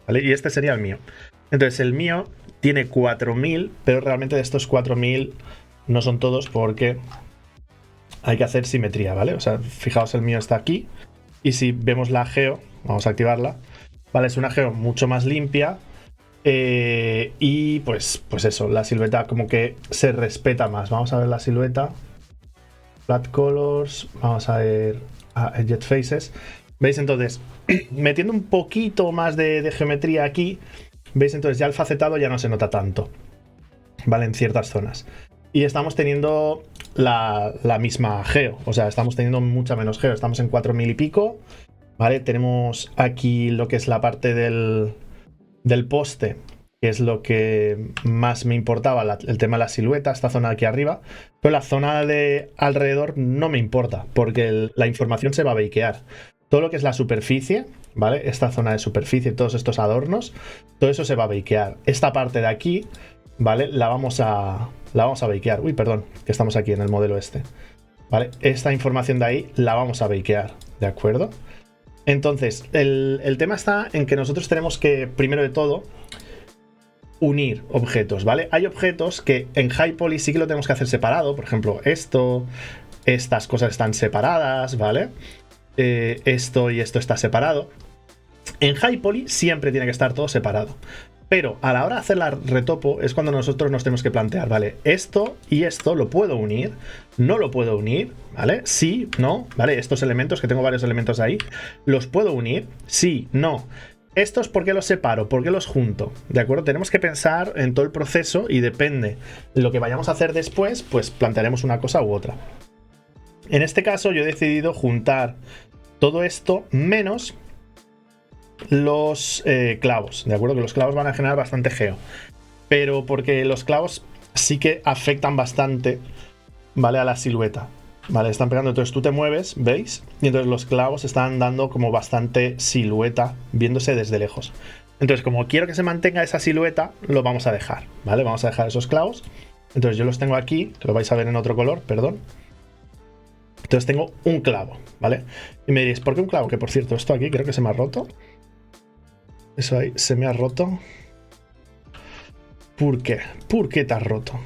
Vale, y este sería el mío. Entonces, el mío tiene 4000, pero realmente de estos 4000 no son todos porque hay que hacer simetría, ¿vale? O sea, fijaos, el mío está aquí. Y si vemos la geo, vamos a activarla. Vale, es una geo mucho más limpia. Y pues eso, la silueta como que se respeta más. Vamos a ver la silueta. Flat colors. Vamos a ver Jet faces. ¿Veis? Entonces, metiendo un poquito más de geometría aquí, ¿veis? Entonces ya el facetado ya no se nota tanto, ¿vale? En ciertas zonas. Y estamos teniendo la misma geo, o sea, estamos teniendo mucha menos geo. Estamos en 4000 y pico, ¿vale? Tenemos aquí lo que es la parte del poste, que es lo que más me importaba, el tema de la silueta, esta zona de aquí arriba. Pero la zona de alrededor no me importa, porque la información se va a bakear. Todo lo que es la superficie, ¿vale? Esta zona de superficie, todos estos adornos, todo eso se va a bakear. Esta parte de aquí, ¿vale? La vamos a bakear. Uy, perdón, que estamos aquí en el modelo este. ¿Vale? Esta información de ahí la vamos a bakear, ¿de acuerdo? Entonces, el tema está en que nosotros tenemos que, primero de todo, unir objetos, ¿vale? Hay objetos que en High Poly sí que lo tenemos que hacer separado. Por ejemplo, estas cosas están separadas, ¿vale? Esto y esto está separado. En High Poly siempre tiene que estar todo separado. Pero a la hora de hacer la retopo es cuando nosotros nos tenemos que plantear, ¿vale? Esto y esto lo puedo unir, no lo puedo unir, ¿vale? Sí, no, ¿vale? Estos elementos, que tengo varios elementos ahí, los puedo unir, sí, no. Estos, ¿por qué los separo? ¿Por qué los junto? ¿De acuerdo? Tenemos que pensar en todo el proceso y depende de lo que vayamos a hacer después, pues plantearemos una cosa u otra. En este caso yo he decidido juntar todo esto menos los clavos, ¿de acuerdo? Que los clavos van a generar bastante geo. Pero porque los clavos sí que afectan bastante, ¿vale? A la silueta, ¿vale? Están pegando, entonces tú te mueves, ¿veis? Y entonces los clavos están dando como bastante silueta, viéndose desde lejos. Entonces, como quiero que se mantenga esa silueta, lo vamos a dejar, ¿vale? Vamos a dejar esos clavos. Entonces yo los tengo aquí, que lo vais a ver en otro color, perdón. Entonces tengo un clavo, ¿vale? Y me diréis, ¿por qué un clavo? Que por cierto, esto aquí creo que se me ha roto. Eso ahí se me ha roto. ¿Por qué? ¿Por qué te has roto?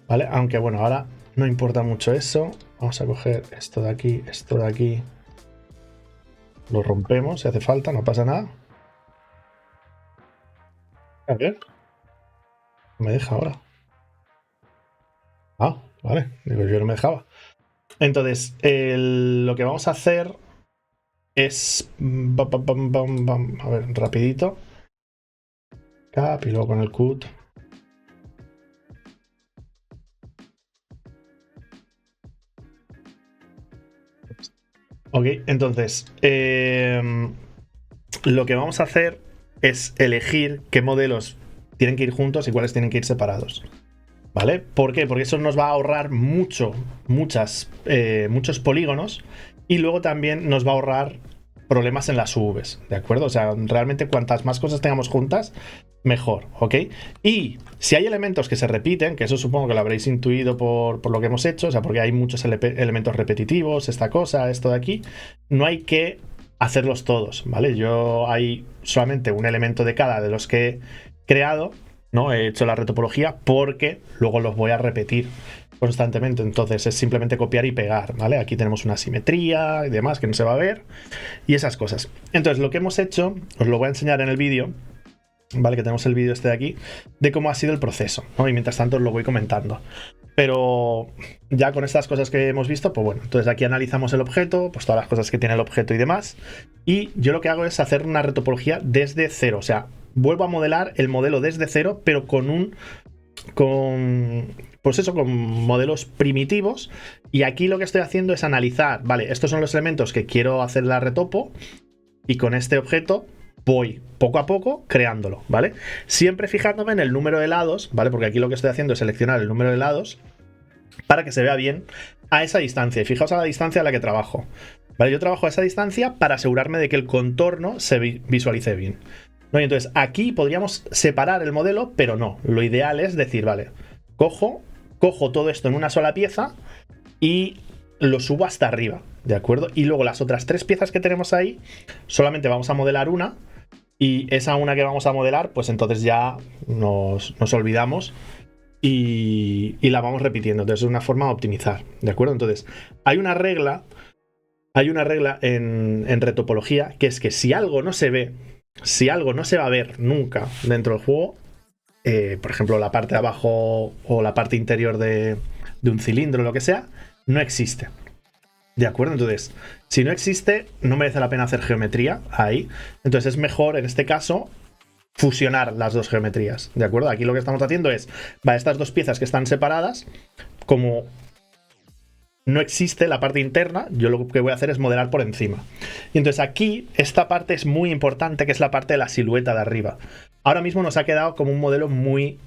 ¿Vale? Aunque bueno, ahora no importa mucho eso. Vamos a coger esto de aquí, esto de aquí. Lo rompemos si hace falta, no pasa nada. A ver. No me deja ahora. Ah, vale. Digo, yo no me dejaba. Entonces, lo que vamos a hacer es... A ver, rapidito. Cap y luego con el cut. Ok, entonces, lo que vamos a hacer es elegir qué modelos tienen que ir juntos y cuáles tienen que ir separados. ¿Vale? ¿Por qué? Porque eso nos va a ahorrar muchos polígonos y luego también nos va a ahorrar problemas en las UVs, ¿de acuerdo? O sea, realmente cuantas más cosas tengamos juntas, mejor, ¿ok? Y si hay elementos que se repiten, que eso supongo que lo habréis intuido por lo que hemos hecho, o sea, porque hay muchos elementos repetitivos, esta cosa, esto de aquí, no hay que hacerlos todos, ¿vale? Yo hay solamente un elemento de cada de los que he creado, ¿no? He hecho la retopología porque luego los voy a repetir constantemente, entonces es simplemente copiar y pegar, ¿vale? Aquí tenemos una simetría y demás que no se va a ver y esas cosas. Entonces lo que hemos hecho, os lo voy a enseñar en el vídeo, ¿vale? Que tenemos el vídeo este de aquí, de cómo ha sido el proceso, ¿no? Y mientras tanto os lo voy comentando. Pero ya con estas cosas que hemos visto, pues bueno, entonces aquí analizamos el objeto, pues todas las cosas que tiene el objeto y demás, y yo lo que hago es hacer una retopología desde cero, o sea, vuelvo a modelar el modelo desde cero, pero con modelos primitivos. Y aquí lo que estoy haciendo es analizar, vale, estos son los elementos que quiero hacer la retopo, y con este objeto voy poco a poco creándolo, ¿vale? Siempre fijándome en el número de lados, ¿vale? Porque aquí lo que estoy haciendo es seleccionar el número de lados para que se vea bien a esa distancia. Y fijaos a la distancia a la que trabajo, ¿vale? Yo trabajo a esa distancia para asegurarme de que el contorno se visualice bien. ¿no? Y entonces aquí podríamos separar el modelo, pero no. Lo ideal es decir, vale, cojo todo esto en una sola pieza y lo subo hasta arriba, ¿de acuerdo? Y luego las otras 3 piezas que tenemos ahí, solamente vamos a modelar una, y esa una que vamos a modelar, pues entonces ya nos olvidamos y la vamos repitiendo. Entonces es una forma de optimizar, ¿de acuerdo? Entonces hay una regla en retopología, que es que si algo no se ve, si algo no se va a ver nunca dentro del juego, por ejemplo la parte de abajo o la parte interior de un cilindro o lo que sea, no existe. ¿De acuerdo? Entonces, si no existe, no merece la pena hacer geometría ahí. Entonces es mejor, en este caso, fusionar las dos geometrías. ¿De acuerdo? Aquí lo que estamos haciendo es, estas dos piezas que están separadas, como no existe la parte interna, yo lo que voy a hacer es modelar por encima. Y entonces aquí, esta parte es muy importante, que es la parte de la silueta de arriba. Ahora mismo nos ha quedado como un modelo muy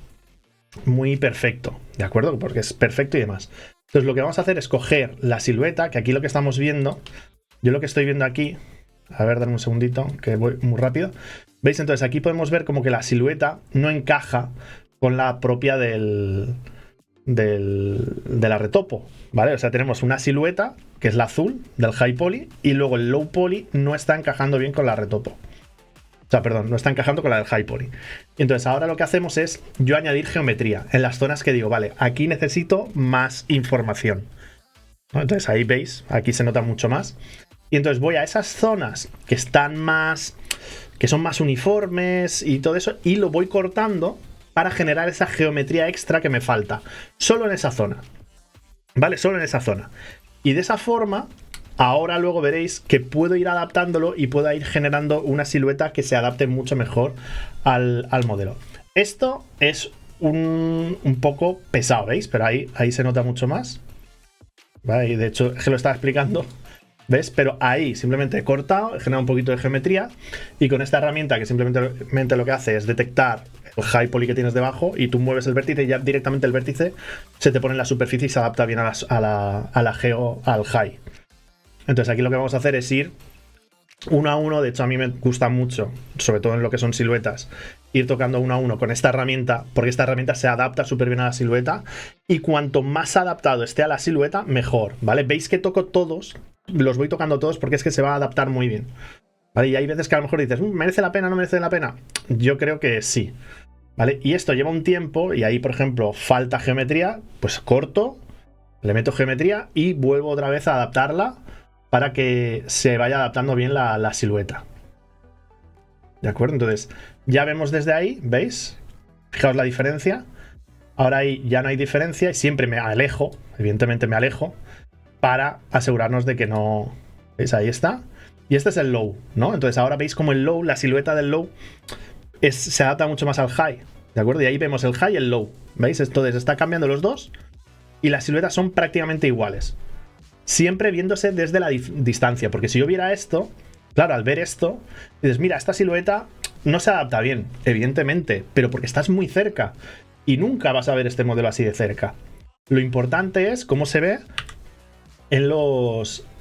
perfecto, ¿de acuerdo? Porque es perfecto y demás. Entonces lo que vamos a hacer es coger la silueta, que aquí lo que estamos viendo, yo lo que estoy viendo aquí, a ver, dame un segundito, que voy muy rápido. ¿Veis? Entonces aquí podemos ver como que la silueta no encaja con la propia de la retopo, ¿vale? O sea, tenemos una silueta, que es la azul, del high poly, y luego el low poly no está encajando bien con la retopo. O sea, perdón, no está encajando con la del high poly. Entonces ahora lo que hacemos es yo añadir geometría en las zonas que digo, vale, aquí necesito más información, ¿no? Entonces ahí veis, aquí se nota mucho más. Y entonces voy a esas zonas que están más, que son más uniformes y todo eso, y lo voy cortando para generar esa geometría extra que me falta. Solo en esa zona, ¿vale? Solo en esa zona. Y de esa forma, ahora luego veréis que puedo ir adaptándolo y puedo ir generando una silueta que se adapte mucho mejor al modelo. Esto es un poco pesado, ¿veis? Pero ahí se nota mucho más. ¿Vale? Y de hecho, es que lo estaba explicando. ¿Ves? Pero ahí simplemente he cortado, he generado un poquito de geometría, y con esta herramienta que simplemente lo que hace es detectar el high poly que tienes debajo, y tú mueves el vértice y ya directamente el vértice se te pone en la superficie y se adapta bien a la geo, al high. Entonces aquí lo que vamos a hacer es ir uno a uno. De hecho, a mí me gusta mucho, sobre todo en lo que son siluetas, ir tocando uno a uno con esta herramienta, porque esta herramienta se adapta súper bien a la silueta, y cuanto más adaptado esté a la silueta, mejor, ¿vale? Veis que toco todos, los voy tocando todos porque es que se va a adaptar muy bien, ¿vale? Y hay veces que a lo mejor dices, ¿merece la pena? ¿No merece la pena? Yo creo que sí, ¿vale? Y esto lleva un tiempo, y ahí, por ejemplo, falta geometría, pues corto, le meto geometría y vuelvo otra vez a adaptarla para que se vaya adaptando bien la silueta. ¿De acuerdo? Entonces, ya vemos desde ahí, ¿veis? Fijaos la diferencia. Ahora ahí ya no hay diferencia y siempre me alejo, evidentemente me alejo, para asegurarnos de que no... ¿Veis? Ahí está. Y este es el low, ¿no? Entonces ahora veis como el low, la silueta del low, se adapta mucho más al high, ¿de acuerdo? Y ahí vemos el high y el low, ¿veis? Entonces está cambiando los dos y las siluetas son prácticamente iguales. Siempre viéndose desde la distancia, porque si yo viera esto, claro, al ver esto, dices, mira, esta silueta no se adapta bien, evidentemente, pero porque estás muy cerca y nunca vas a ver este modelo así de cerca. Lo importante es cómo se ve en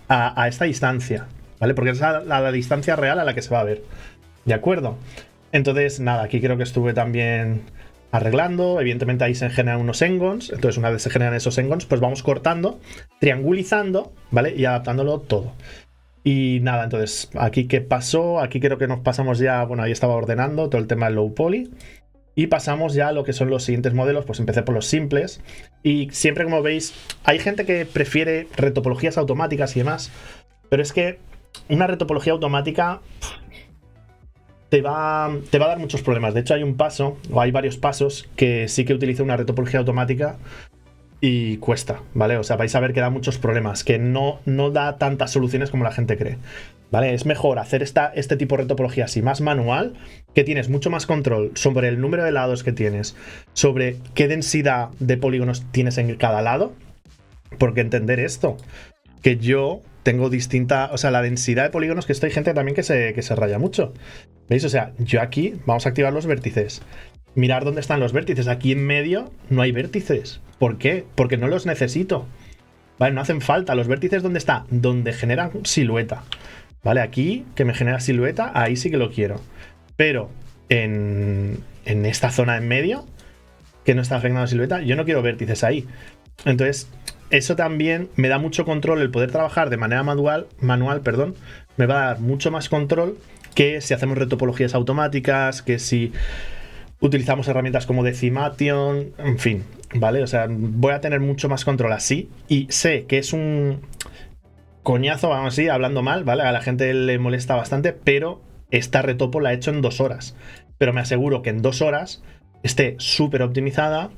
a esta distancia, ¿vale? Porque es la distancia real a la que se va a ver, ¿de acuerdo? Entonces, nada, aquí creo que estuve también arreglando. Evidentemente ahí se generan unos engons. Entonces, una vez se generan esos engons, pues vamos cortando, triangulizando, ¿vale? Y adaptándolo todo. Y nada, entonces, aquí qué pasó. Aquí creo que nos pasamos ya, bueno, ahí estaba ordenando todo el tema del low poly. Y pasamos ya a lo que son los siguientes modelos. Pues empecé por los simples. Y siempre, como veis, hay gente que prefiere retopologías automáticas y demás. Pero es que una retopología automática te va a dar muchos problemas. De hecho, hay un paso, o hay varios pasos, que sí que utiliza una retopología automática y cuesta, ¿vale? O sea, vais a ver que da muchos problemas, que no da tantas soluciones como la gente cree, ¿vale? Es mejor hacer este tipo de retopología así, más manual, que tienes mucho más control sobre el número de lados que tienes, sobre qué densidad de polígonos tienes en cada lado, porque entender esto, que yo tengo distinta, o sea, la densidad de polígonos, que esto hay gente también que se raya mucho, ¿veis? O sea, yo aquí, vamos a activar los vértices. Mirar dónde están los vértices. Aquí en medio no hay vértices. ¿Por qué? Porque no los necesito. Vale, no hacen falta. Los vértices, ¿dónde está? Donde generan silueta. Vale, aquí, que me genera silueta, ahí sí que lo quiero. Pero en esta zona en medio, que no está afectando la silueta, yo no quiero vértices ahí. Entonces, eso también me da mucho control, el poder trabajar de manera manual, me va a dar mucho más control que si hacemos retopologías automáticas, que si utilizamos herramientas como Decimation, en fin, ¿vale? O sea, voy a tener mucho más control así, y sé que es un coñazo, vamos a decir, hablando mal, ¿vale? A la gente le molesta bastante, pero esta retopo la he hecho en 2 horas. Pero me aseguro que en 2 horas esté súper optimizada.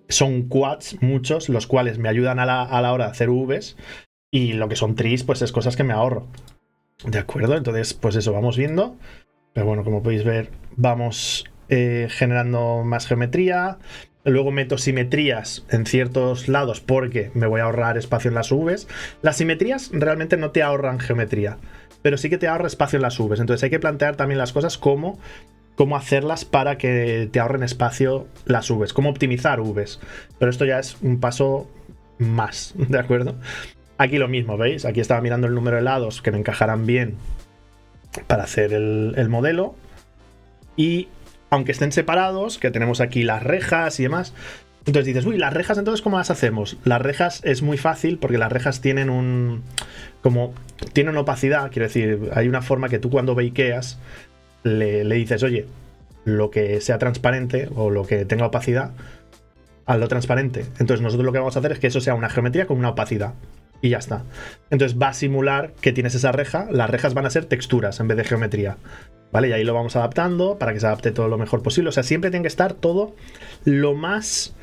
Son quads, muchos, los cuales me ayudan a la hora de hacer UVs, y lo que son trees, pues es cosas que me ahorro. ¿De acuerdo? Entonces, pues eso, vamos viendo. Pero bueno, como podéis ver, vamos generando más geometría. Luego meto simetrías en ciertos lados porque me voy a ahorrar espacio en las UVs. Las simetrías realmente no te ahorran geometría, pero sí que te ahorra espacio en las UVs. Entonces hay que plantear también las cosas como cómo hacerlas para que te ahorren espacio las UVs, cómo optimizar UVs. Pero esto ya es un paso más, ¿de acuerdo? Aquí lo mismo, ¿veis? Aquí estaba mirando el número de lados que me encajarán bien para hacer el modelo. Y aunque estén separados, que tenemos aquí las rejas y demás, entonces dices, uy, las rejas, entonces ¿cómo las hacemos? Las rejas es muy fácil porque las rejas tienen tienen opacidad, quiero decir, hay una forma que tú cuando bakeas le dices, oye, lo que sea transparente o lo que tenga opacidad, hazlo transparente. Entonces nosotros lo que vamos a hacer es que eso sea una geometría con una opacidad. Y ya está. Entonces va a simular que tienes esa reja. Las rejas van a ser texturas en vez de geometría, ¿vale? Y ahí lo vamos adaptando para que se adapte todo lo mejor posible. O sea, siempre tiene que estar todo lo más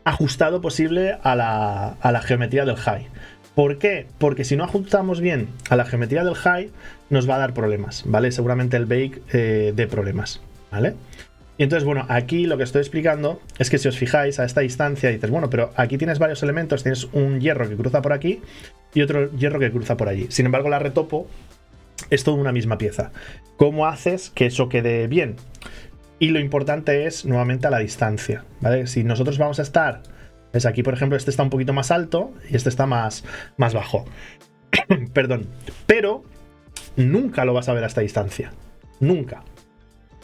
ajustado posible a la geometría del high. ¿Por qué? Porque si no ajustamos bien a la geometría del high, nos va a dar problemas, ¿vale? Seguramente el bake dé problemas, ¿vale? Y entonces, bueno, aquí lo que estoy explicando es que si os fijáis a esta distancia, dices, bueno, pero aquí tienes varios elementos, tienes un hierro que cruza por aquí y otro hierro que cruza por allí. Sin embargo, la retopo es toda una misma pieza. ¿Cómo haces que eso quede bien? Y lo importante es, nuevamente, a la distancia, ¿vale? Si nosotros vamos a estar, pues aquí, por ejemplo, este está un poquito más alto y este está más bajo. Perdón. Pero nunca lo vas a ver a esta distancia. Nunca.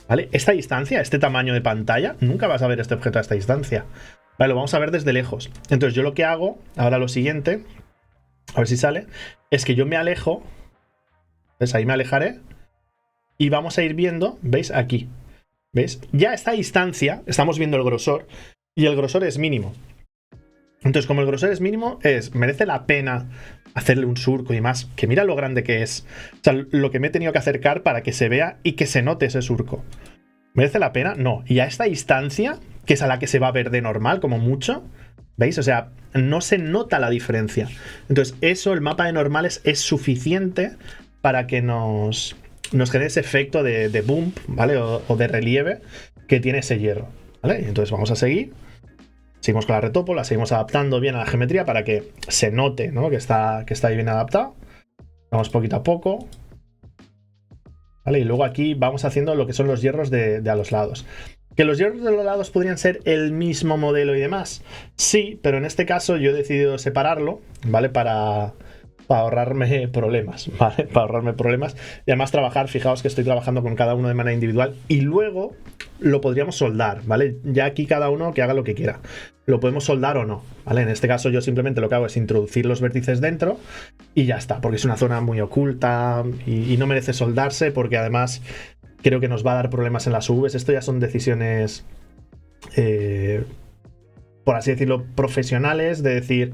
¿Vale? Esta distancia, este tamaño de pantalla, nunca vas a ver este objeto a esta distancia. Vale, lo vamos a ver desde lejos. Entonces yo lo que hago, ahora lo siguiente, a ver si sale, es que yo me alejo, ¿ves? Ahí me alejaré y vamos a ir viendo, ¿veis? Aquí, ¿veis? Ya a esta distancia estamos viendo el grosor y el grosor es mínimo. Entonces, como el grosor es mínimo, merece la pena hacerle un surco y más, que mira lo grande que es. O sea, lo que me he tenido que acercar para que se vea y que se note ese surco. ¿Merece la pena? No. Y a esta distancia, que es a la que se va a ver de normal, como mucho, ¿veis? O sea, no se nota la diferencia. Entonces, eso, el mapa de normales, es suficiente para que nos genere ese efecto de bump, ¿vale? O de relieve que tiene ese hierro, ¿vale? Y entonces vamos a seguir. Seguimos con la retopo, la seguimos adaptando bien a la geometría para que se note, ¿no? que está ahí bien adaptado. Vamos poquito a poco. ¿Vale? Y luego aquí vamos haciendo lo que son los hierros de a los lados. ¿Que los hierros de los lados podrían ser el mismo modelo y demás? Sí, pero en este caso yo he decidido separarlo, ¿vale? Para ahorrarme problemas, ¿vale? Para ahorrarme problemas. Y además trabajar, fijaos que estoy trabajando con cada uno de manera individual. Y luego lo podríamos soldar, ¿vale? Ya aquí cada uno que haga lo que quiera. Lo podemos soldar o no, ¿vale? En este caso yo simplemente lo que hago es introducir los vértices dentro y ya está, porque es una zona muy oculta y no merece soldarse porque además creo que nos va a dar problemas en las UVs. Esto ya son decisiones, por así decirlo, profesionales, de decir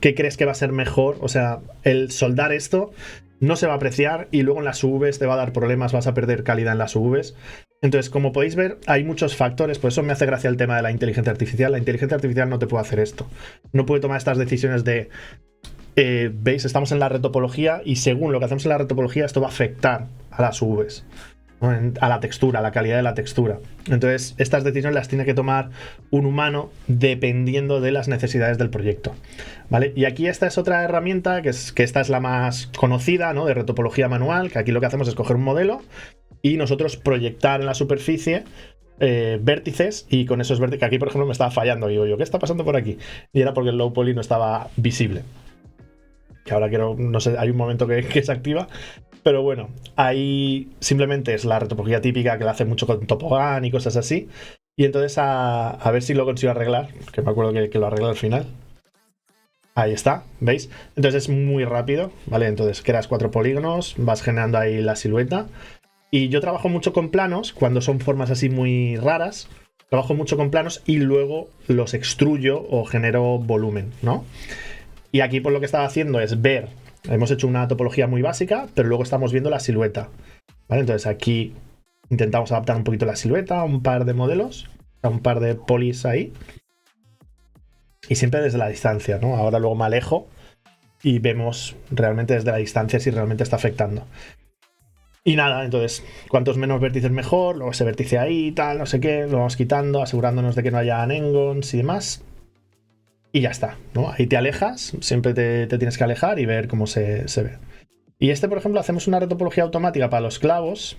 qué crees que va a ser mejor. O sea, el soldar esto no se va a apreciar y luego en las UVs te va a dar problemas, vas a perder calidad en las UVs. Entonces, como podéis ver, hay muchos factores, por eso me hace gracia el tema de la inteligencia artificial. La inteligencia artificial no te puede hacer esto. No puede tomar estas decisiones de, veis, estamos en la retopología y según lo que hacemos en la retopología, esto va a afectar a las UVs, ¿no? A la textura, a la calidad de la textura. Entonces, estas decisiones las tiene que tomar un humano dependiendo de las necesidades del proyecto, ¿vale? Y aquí esta es otra herramienta, que esta es la más conocida, ¿no? De retopología manual, que aquí lo que hacemos es coger un modelo y nosotros proyectar en la superficie vértices, y con esos vértices, que aquí por ejemplo me estaba fallando, y digo yo, ¿qué está pasando por aquí? Y era porque el low poly no estaba visible, que ahora quiero, no sé, hay un momento que se activa, Pero bueno, ahí simplemente es la retopología típica que la hace mucho con topogán y cosas así. Y entonces a ver si lo consigo arreglar, que me acuerdo que lo arreglé al final. Ahí está, ¿veis? Entonces es muy rápido, ¿vale? Entonces creas 4 polígonos, vas generando ahí la silueta. Y yo trabajo mucho con planos, cuando son formas así muy raras. Trabajo mucho con planos y luego los extruyo o genero volumen, ¿no? Y aquí pues lo que estaba haciendo es ver, hemos hecho una topología muy básica, pero luego estamos viendo la silueta, ¿vale? Entonces aquí intentamos adaptar un poquito la silueta, un par de modelos, un par de polis ahí. Y siempre desde la distancia, ¿no? Ahora luego me alejo y vemos realmente desde la distancia si realmente está afectando. Y nada, entonces, cuantos menos vértices mejor, luego ese vértice ahí, tal, no sé qué, lo vamos quitando, asegurándonos de que no haya angons y demás. Y ya está, ¿no? Ahí te alejas, siempre te tienes que alejar y ver cómo se ve. Y por ejemplo, hacemos una retopología automática para los clavos.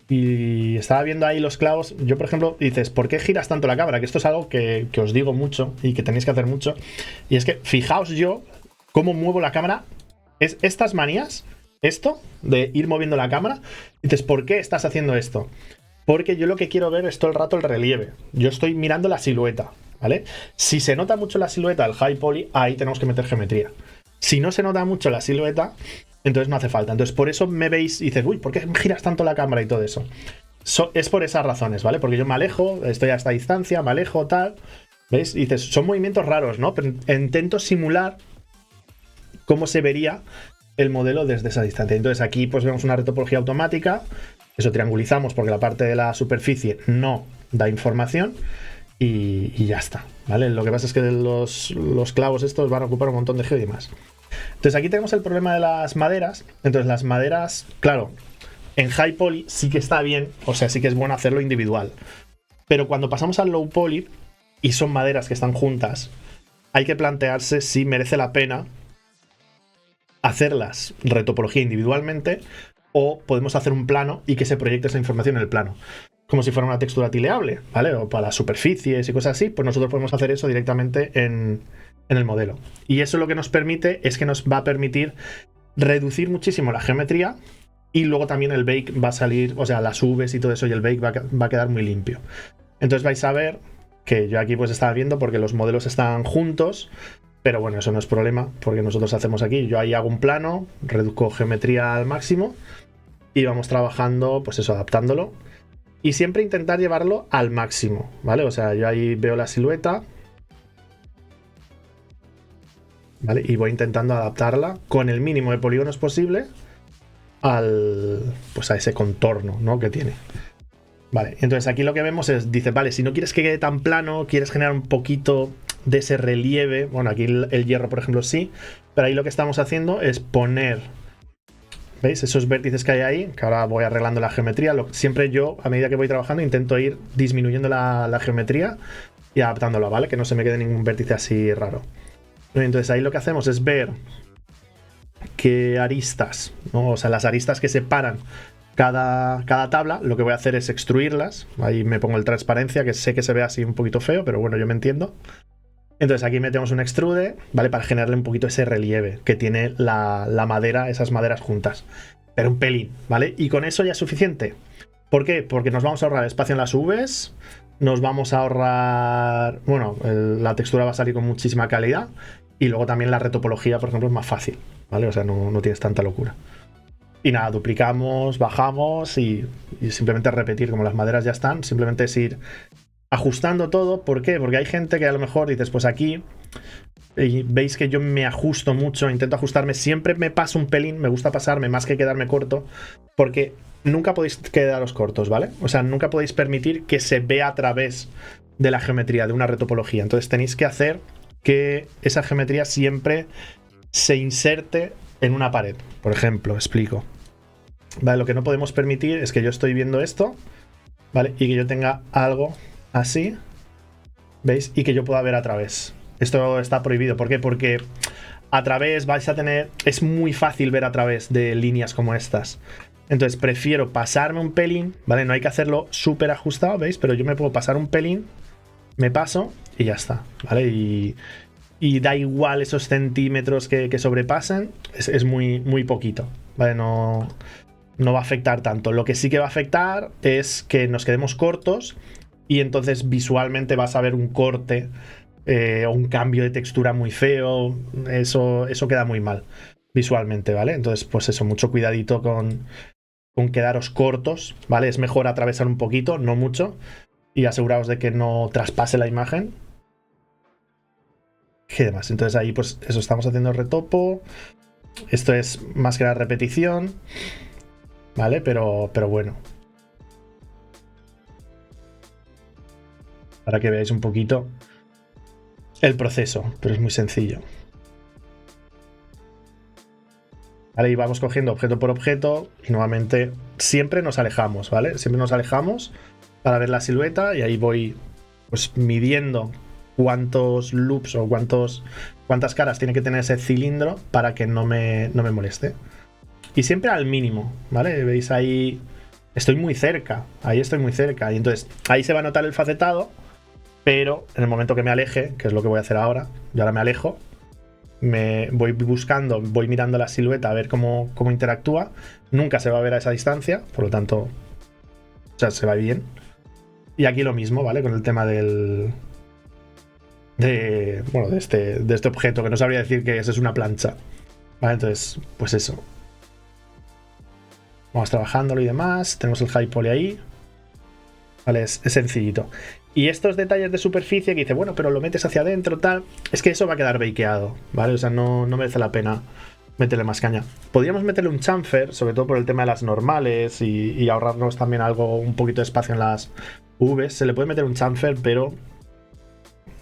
Y estaba viendo ahí los clavos. Yo, por ejemplo, dices, ¿por qué giras tanto la cámara? Que esto es algo que os digo mucho y que tenéis que hacer mucho. Y es que fijaos yo cómo muevo la cámara. Es estas manías, esto, de ir moviendo la cámara. Dices, ¿por qué estás haciendo esto? Porque yo lo que quiero ver es todo el rato el relieve. Yo estoy mirando la silueta, ¿vale? Si se nota mucho la silueta, el high poly, ahí tenemos que meter geometría. Si no se nota mucho la silueta, entonces no hace falta. Entonces por eso me veis y dices, uy, ¿por qué giras tanto la cámara y todo eso? Es por esas razones, ¿vale? Porque yo me alejo, estoy a esta distancia, me alejo, tal. ¿Veis? Y dices, son movimientos raros, ¿no? Pero intento simular cómo se vería el modelo desde esa distancia. Entonces aquí pues vemos una retopología automática. Eso triangulizamos porque la parte de la superficie no da información. Y ya está, ¿vale? Lo que pasa es que los clavos estos van a ocupar un montón de geo y demás. Entonces aquí tenemos el problema de las maderas. Entonces las maderas, claro, en high poly sí que está bien, o sea, sí que es bueno hacerlo individual. Pero cuando pasamos al low poly y son maderas que están juntas, hay que plantearse si merece la pena hacerlas retopología individualmente o podemos hacer un plano y que se proyecte esa información en el plano. Como si fuera una textura tileable, ¿vale? O para superficies y cosas así, pues nosotros podemos hacer eso directamente en el modelo. Y eso lo que nos permite es que nos va a permitir reducir muchísimo la geometría y luego también el bake va a salir, o sea, las Vs y todo eso y el bake va a quedar muy limpio. Entonces vais a ver que yo aquí pues estaba viendo porque los modelos están juntos, pero bueno, eso no es problema porque nosotros hacemos aquí, yo ahí hago un plano, reduzco geometría al máximo y vamos trabajando, pues eso, adaptándolo. Y siempre intentar llevarlo al máximo, ¿vale? O sea, yo ahí veo la silueta, ¿vale? Y voy intentando adaptarla con el mínimo de polígonos posible pues a ese contorno, ¿no? Que tiene. Vale, entonces aquí lo que vemos es, dice, vale, si no quieres que quede tan plano, quieres generar un poquito de ese relieve, bueno, aquí el hierro, por ejemplo, sí, pero ahí lo que estamos haciendo es poner... ¿Veis? Esos vértices que hay ahí, que ahora voy arreglando la geometría. Siempre yo, a medida que voy trabajando, intento ir disminuyendo la geometría y adaptándola, ¿vale? Que no se me quede ningún vértice así raro. Entonces ahí lo que hacemos es ver qué aristas, ¿no? O sea, las aristas que separan cada tabla, lo que voy a hacer es extruirlas. Ahí me pongo el transparencia, que sé que se ve así un poquito feo, pero bueno, yo me entiendo. Entonces aquí metemos un extrude, ¿vale? Para generarle un poquito ese relieve que tiene la madera, esas maderas juntas. Pero un pelín, ¿vale? Y con eso ya es suficiente. ¿Por qué? Porque nos vamos a ahorrar espacio en las Vs, nos vamos a ahorrar... Bueno, la textura va a salir con muchísima calidad y luego también la retopología, por ejemplo, es más fácil, ¿vale? O sea, no tienes tanta locura. Y nada, duplicamos, bajamos y simplemente repetir, como las maderas ya están, simplemente es ir ajustando todo. ¿Por qué? Porque hay gente que a lo mejor dices, pues aquí veis que yo me ajusto mucho, intento ajustarme, siempre me paso un pelín, me gusta pasarme más que quedarme corto, porque nunca podéis quedaros cortos, ¿vale? O sea, nunca podéis permitir que se vea a través de la geometría, de una retopología. Entonces tenéis que hacer que esa geometría siempre se inserte en una pared. Por ejemplo, explico. Vale, lo que no podemos permitir es que yo estoy viendo esto, ¿vale? Y que yo tenga algo así, ¿veis? Y que yo pueda ver a través. Esto está prohibido. ¿Por qué? Porque a través vais a tener... Es muy fácil ver a través de líneas como estas. Entonces prefiero pasarme un pelín, ¿vale? No hay que hacerlo súper ajustado, ¿veis? Pero yo me puedo pasar un pelín, me paso y ya está, ¿vale? Y da igual esos centímetros que sobrepasen, es muy, muy poquito, ¿vale? No va a afectar tanto. Lo que sí que va a afectar es que nos quedemos cortos y entonces visualmente vas a ver un corte o un cambio de textura muy feo. Eso queda muy mal visualmente, ¿vale? Entonces, pues eso, mucho cuidadito con quedaros cortos, ¿vale? Es mejor atravesar un poquito, no mucho, y aseguraos de que no traspase la imagen. ¿Qué demás? Entonces ahí, pues eso, estamos haciendo retopo. Esto es más que la repetición, ¿vale? Pero bueno. Para que veáis un poquito el proceso, pero es muy sencillo. Vale, y vamos cogiendo objeto por objeto y nuevamente siempre nos alejamos, ¿vale? Siempre nos alejamos para ver la silueta y ahí voy pues midiendo cuántos loops o cuántas caras tiene que tener ese cilindro para que no me moleste. Y siempre al mínimo, ¿vale? Veis ahí, estoy muy cerca, ahí estoy muy cerca. Y entonces ahí se va a notar el facetado, pero en el momento que me aleje, que es lo que voy a hacer ahora, yo ahora me alejo, me voy buscando, voy mirando la silueta a ver cómo interactúa. Nunca se va a ver a esa distancia, por lo tanto, o sea, se va bien. Y aquí lo mismo, ¿vale? Con el tema de este objeto, que no sabría decir que eso es una plancha. ¿Vale? Entonces, pues eso. Vamos trabajándolo y demás. Tenemos el high poly ahí. Vale, es sencillito. Y estos detalles de superficie que dice, bueno, pero lo metes hacia adentro, tal. Es que eso va a quedar bakeado, ¿vale? O sea, no merece la pena meterle más caña. Podríamos meterle un chamfer, sobre todo por el tema de las normales y ahorrarnos también un poquito de espacio en las Vs. Se le puede meter un chamfer, pero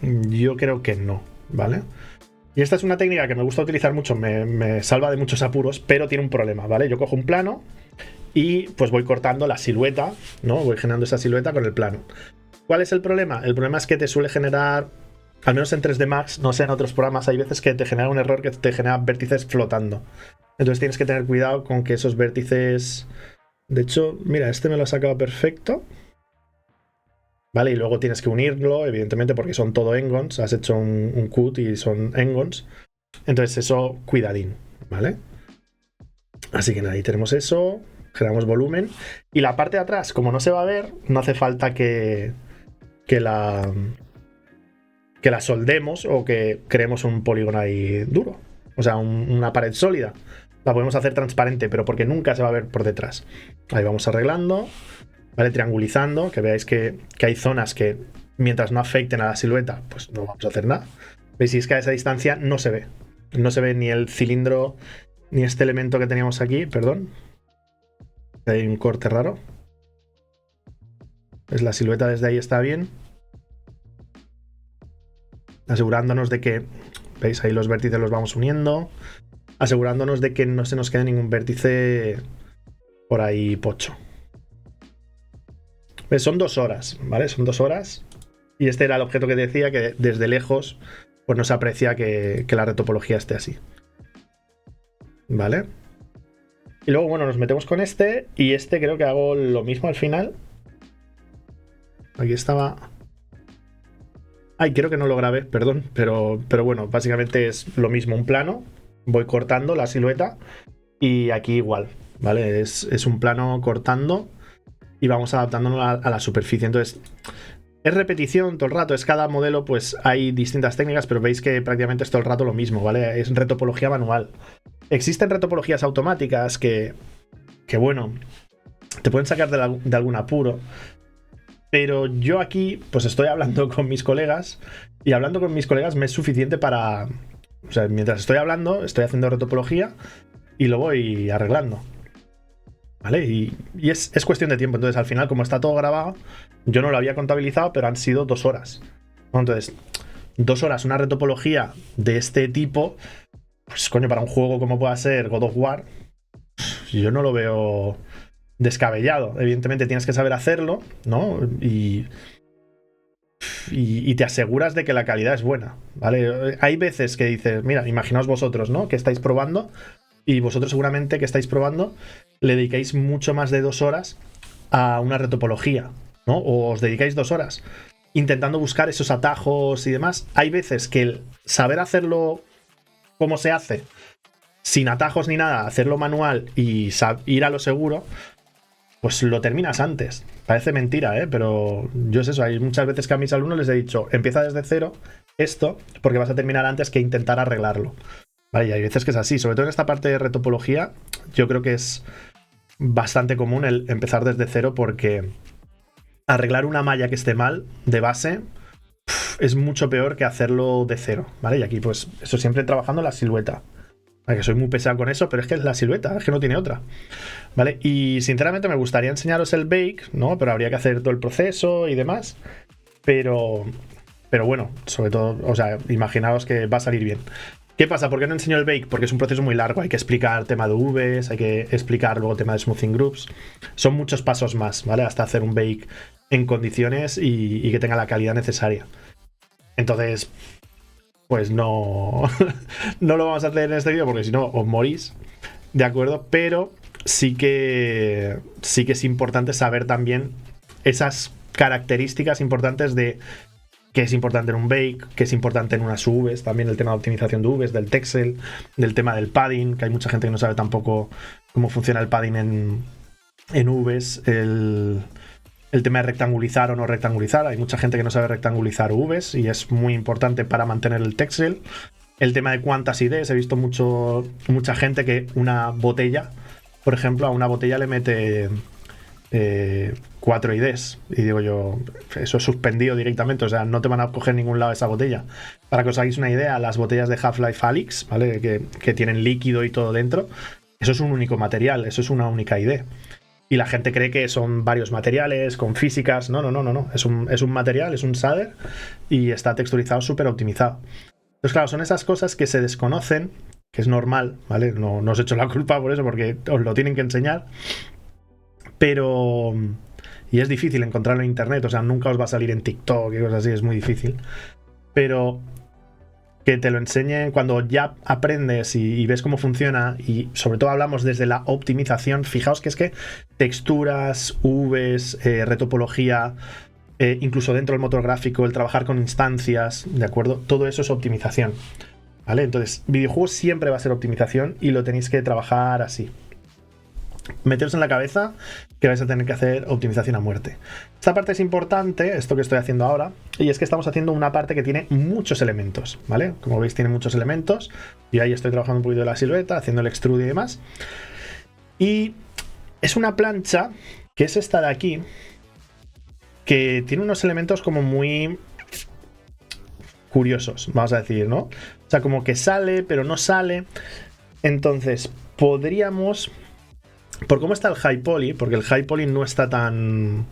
yo creo que no, ¿vale? Y esta es una técnica que me gusta utilizar mucho, me salva de muchos apuros, pero tiene un problema, ¿vale? Yo cojo un plano y pues voy cortando la silueta, ¿no? Voy generando esa silueta con el plano. ¿Cuál es el problema? El problema es que te suele generar, al menos en 3D Max, no sé en otros programas, hay veces que te genera un error que te genera vértices flotando. Entonces tienes que tener cuidado con que esos vértices... De hecho, mira, este me lo ha sacado perfecto. Vale, y luego tienes que unirlo, evidentemente, porque son todo engons. Has hecho un cut y son engons. Entonces eso, cuidadín, ¿vale? Así que nada, ahí tenemos eso. Generamos volumen. Y la parte de atrás, como no se va a ver, no hace falta que la soldemos o que creemos un polígono ahí duro. O sea, una pared sólida. La podemos hacer transparente, pero porque nunca se va a ver por detrás. Ahí vamos arreglando, ¿vale? Triangulizando, que veáis que hay zonas que mientras no afecten a la silueta, pues no vamos a hacer nada. ¿Veis? Y es que a esa distancia no se ve. No se ve ni el cilindro, ni este elemento que teníamos aquí, perdón. Hay un corte raro. Pues la silueta desde ahí está bien. Asegurándonos de que, veis, ahí los vértices los vamos uniendo, asegurándonos de que no se nos quede ningún vértice por ahí pocho. ¿Ves? Son 2 horas, ¿vale? Son 2 horas. Y este era el objeto que decía, que desde lejos pues no se aprecia que la retopología esté así. ¿Vale? Y luego, bueno, nos metemos con este. Y este creo que hago lo mismo al final. Aquí estaba... Ay, creo que no lo grabé, perdón, pero bueno, básicamente es lo mismo, un plano, voy cortando la silueta y aquí igual, ¿vale? Es un plano cortando y vamos adaptándonos a la superficie. Entonces, es repetición todo el rato, es cada modelo, pues hay distintas técnicas, pero veis que prácticamente es todo el rato lo mismo, ¿vale? Es retopología manual. Existen retopologías automáticas que bueno, te pueden sacar de algún apuro. Pero yo aquí, pues estoy hablando con mis colegas y hablando con mis colegas me es suficiente para... O sea, mientras estoy hablando, estoy haciendo retopología y lo voy arreglando. ¿Vale? Y es cuestión de tiempo. Entonces, al final, como está todo grabado, yo no lo había contabilizado, pero han sido 2 horas. Entonces, 2 horas, una retopología de este tipo, pues coño, para un juego como pueda ser God of War, yo no lo veo... descabellado. Evidentemente tienes que saber hacerlo, ¿no? Y te aseguras de que la calidad es buena, ¿vale? Hay veces que dices, mira, imaginaos vosotros, ¿no? Que estáis probando y vosotros seguramente que estáis probando le dedicáis mucho más de 2 horas a una retopología, ¿no? O os dedicáis 2 horas intentando buscar esos atajos y demás. Hay veces que el saber hacerlo como se hace sin atajos ni nada, hacerlo manual y ir a lo seguro, pues lo terminas antes. Parece mentira, pero yo es eso. Hay muchas veces que a mis alumnos les he dicho, empieza desde cero esto, porque vas a terminar antes que intentar arreglarlo. Vale, y hay veces que es así. Sobre todo en esta parte de retopología, yo creo que es bastante común el empezar desde cero, porque arreglar una malla que esté mal de base es mucho peor que hacerlo de cero, ¿vale? Y aquí, pues, eso siempre trabajando la silueta. Que soy muy pesado con eso, pero es que es la silueta, es que no tiene otra, ¿vale? Y sinceramente me gustaría enseñaros el bake, ¿no? Pero habría que hacer todo el proceso y demás. Pero bueno, sobre todo, o sea, imaginaos que va a salir bien. ¿Qué pasa? ¿Por qué no enseño el bake? Porque es un proceso muy largo. Hay que explicar tema de UVs, hay que explicar luego tema de smoothing groups. Son muchos pasos más, ¿vale? Hasta hacer un bake en condiciones y que tenga la calidad necesaria. Entonces, pues no, no lo vamos a hacer en este vídeo porque si no os morís, ¿de acuerdo? Pero sí que es importante saber también esas características importantes de qué es importante en un bake, qué es importante en unas UVs, también el tema de optimización de UVs, del texel, del tema del padding, que hay mucha gente que no sabe tampoco cómo funciona el padding en UVs, el tema de rectangulizar o no rectangulizar. Hay mucha gente que no sabe rectangulizar UVs y es muy importante para mantener el texel. El tema de cuántas IDs. He visto mucha gente que una botella, por ejemplo, a una botella le mete 4 IDs. Y digo yo, eso es suspendido directamente. O sea, no te van a coger ningún lado esa botella. Para que os hagáis una idea, las botellas de Half-Life Alyx, ¿vale? Que tienen líquido y todo dentro, eso es un único material, eso es una única ID. Y la gente cree que son varios materiales con físicas. No. Es un material, es un shader y está texturizado súper optimizado. Entonces, claro, son esas cosas que se desconocen, que es normal, ¿vale? No os echo la culpa por eso, porque os lo tienen que enseñar. Pero... Y es difícil encontrarlo en internet, o sea, nunca os va a salir en TikTok y cosas así, es muy difícil. Pero... que te lo enseñen cuando ya aprendes y ves cómo funciona, y sobre todo hablamos desde la optimización. Fijaos que es que texturas, UVs, retopología, incluso dentro del motor gráfico, el trabajar con instancias, ¿de acuerdo? Todo eso es optimización, ¿vale? Entonces, videojuegos siempre va a ser optimización y lo tenéis que trabajar así. Meteros en la cabeza que vais a tener que hacer optimización a muerte. Esta parte es importante, esto que estoy haciendo ahora, y es que estamos haciendo una parte que tiene muchos elementos, ¿vale? Como veis, tiene muchos elementos, y ahí estoy trabajando un poquito de la silueta, haciendo el extrude y demás. Y es una plancha, que es esta de aquí, que tiene unos elementos como muy curiosos, vamos a decir, ¿no? O sea, como que sale, pero no sale. Entonces, podríamos... Por cómo está el high poly, porque el high poly no está tan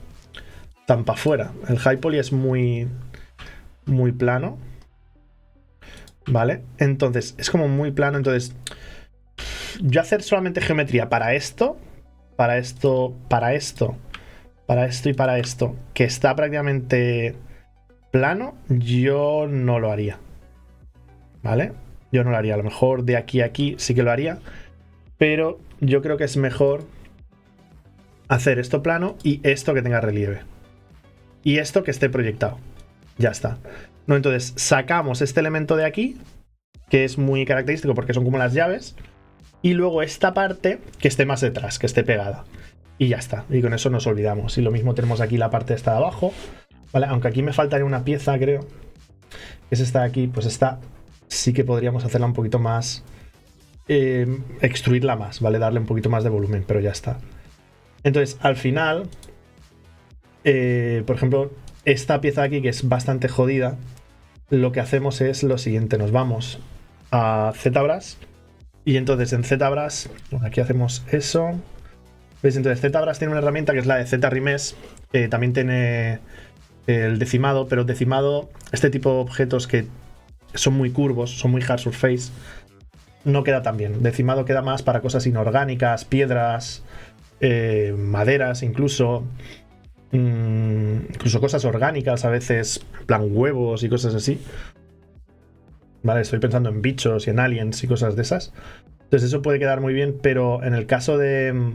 para afuera. El high poly es muy plano, ¿vale? Entonces, es como muy plano. Entonces, yo hacer solamente geometría para esto, para esto, para esto, para esto y para esto, que está prácticamente plano, yo no lo haría, ¿vale? Yo no lo haría. A lo mejor de aquí a aquí sí que lo haría, pero yo creo que es mejor hacer esto plano y esto que tenga relieve. Y esto que esté proyectado. Ya está. No, entonces sacamos este elemento de aquí, que es muy característico porque son como las llaves. Y luego esta parte que esté más detrás, que esté pegada. Y ya está. Y con eso nos olvidamos. Y lo mismo tenemos aquí la parte esta de abajo. ¿Vale? Aunque aquí me faltaría una pieza, creo. Que es esta de aquí. Pues esta sí que podríamos hacerla un poquito más... extruirla más, ¿vale? Darle un poquito más de volumen, pero ya está. Entonces, al final, por ejemplo, esta pieza de aquí, que es bastante jodida, lo que hacemos es lo siguiente. Nos vamos a ZBrush y entonces en ZBrush, bueno, aquí hacemos eso. ¿Veis? Entonces ZBrush tiene una herramienta que es la de ZRemesh. También tiene el decimado, pero el decimado, este tipo de objetos que son muy curvos, son muy hard surface, no queda tan bien. Decimado queda más para cosas inorgánicas, piedras, maderas, incluso cosas orgánicas, a veces, en plan huevos y cosas así. Vale, estoy pensando en bichos y en aliens y cosas de esas. Entonces eso puede quedar muy bien, pero en el caso de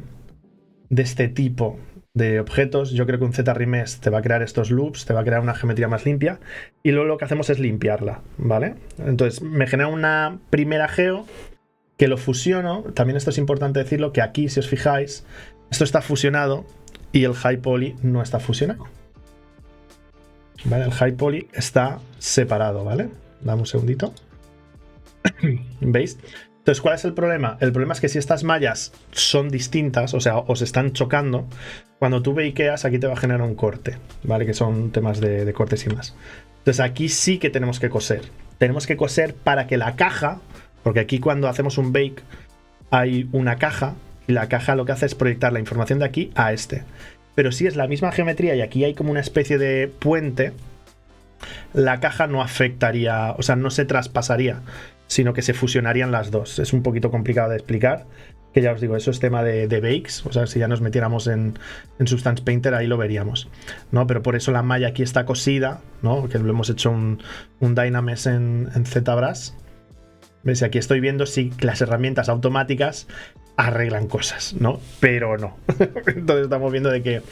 este tipo de objetos, yo creo que un ZRemesh te va a crear estos loops, te va a crear una geometría más limpia, y luego lo que hacemos es limpiarla, ¿vale? Entonces me genera una primera geo que lo fusiono, también esto es importante decirlo, que aquí, si os fijáis, esto está fusionado y el high poly no está fusionado. ¿Vale? El high poly está separado, ¿vale? Dame un segundito. ¿Veis? Entonces, ¿cuál es el problema? El problema es que si estas mallas son distintas, o sea, os están chocando, cuando tú bakeas, aquí te va a generar un corte, ¿vale? Que son temas de cortes y más. Entonces, aquí sí que tenemos que coser. Tenemos que coser para que la caja, porque aquí cuando hacemos un bake hay una caja, y la caja lo que hace es proyectar la información de aquí a este. Pero si es la misma geometría y aquí hay como una especie de puente, la caja no afectaría, o sea, no se traspasaría, sino que se fusionarían las dos. Es un poquito complicado de explicar, que ya os digo, eso es tema de bakes, o sea, si ya nos metiéramos en Substance Painter ahí lo veríamos, ¿no? Pero por eso la malla aquí está cosida, ¿no? Que lo hemos hecho un Dynamesh en ZBrush. ¿Ves? Y aquí estoy viendo si las herramientas automáticas arreglan cosas, ¿no? Pero no. Entonces estamos viendo de que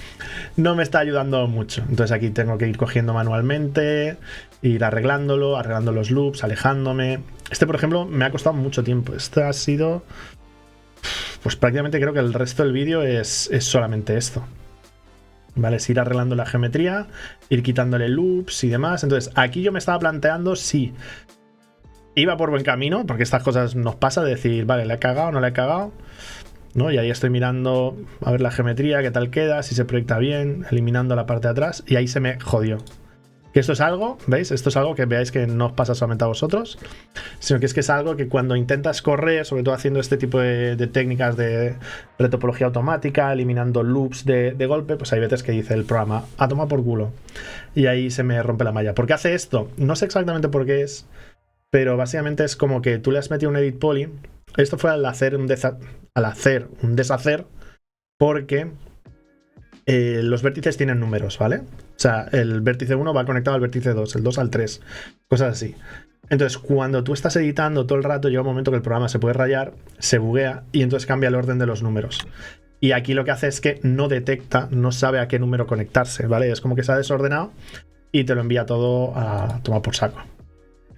no me está ayudando mucho. Entonces aquí tengo que ir cogiendo manualmente, ir arreglando los loops, alejándome. Este, por ejemplo, me ha costado mucho tiempo. Este ha sido... Pues prácticamente creo que el resto del vídeo es solamente esto. ¿Vale? Es ir arreglando la geometría, ir quitándole loops y demás. Entonces aquí yo me estaba planteando si iba por buen camino, porque estas cosas nos pasa de decir, vale, ¿le he cagado o no le he cagado? ¿No? Y ahí estoy mirando a ver la geometría, qué tal queda, si se proyecta bien, eliminando la parte de atrás, y ahí se me jodió. Que esto es algo, ¿veis? Esto es algo que veáis que no os pasa solamente a vosotros, sino que es algo que cuando intentas correr, sobre todo haciendo este tipo de técnicas de retopología automática, eliminando loops de golpe, pues hay veces que dice el programa, a tomar por culo. Y ahí se me rompe la malla. ¿Por qué hace esto? No sé exactamente por qué es, pero básicamente es como que tú le has metido un edit poly. Esto fue al hacer un deshacer, porque los vértices tienen números, ¿vale? O sea, el vértice 1 va conectado al vértice 2, el 2 al 3, cosas así. Entonces, cuando tú estás editando todo el rato, llega un momento que el programa se puede rayar, se buguea y entonces cambia el orden de los números. Y aquí lo que hace es que no detecta, no sabe a qué número conectarse, ¿vale? Es como que se ha desordenado y te lo envía todo a tomar por saco.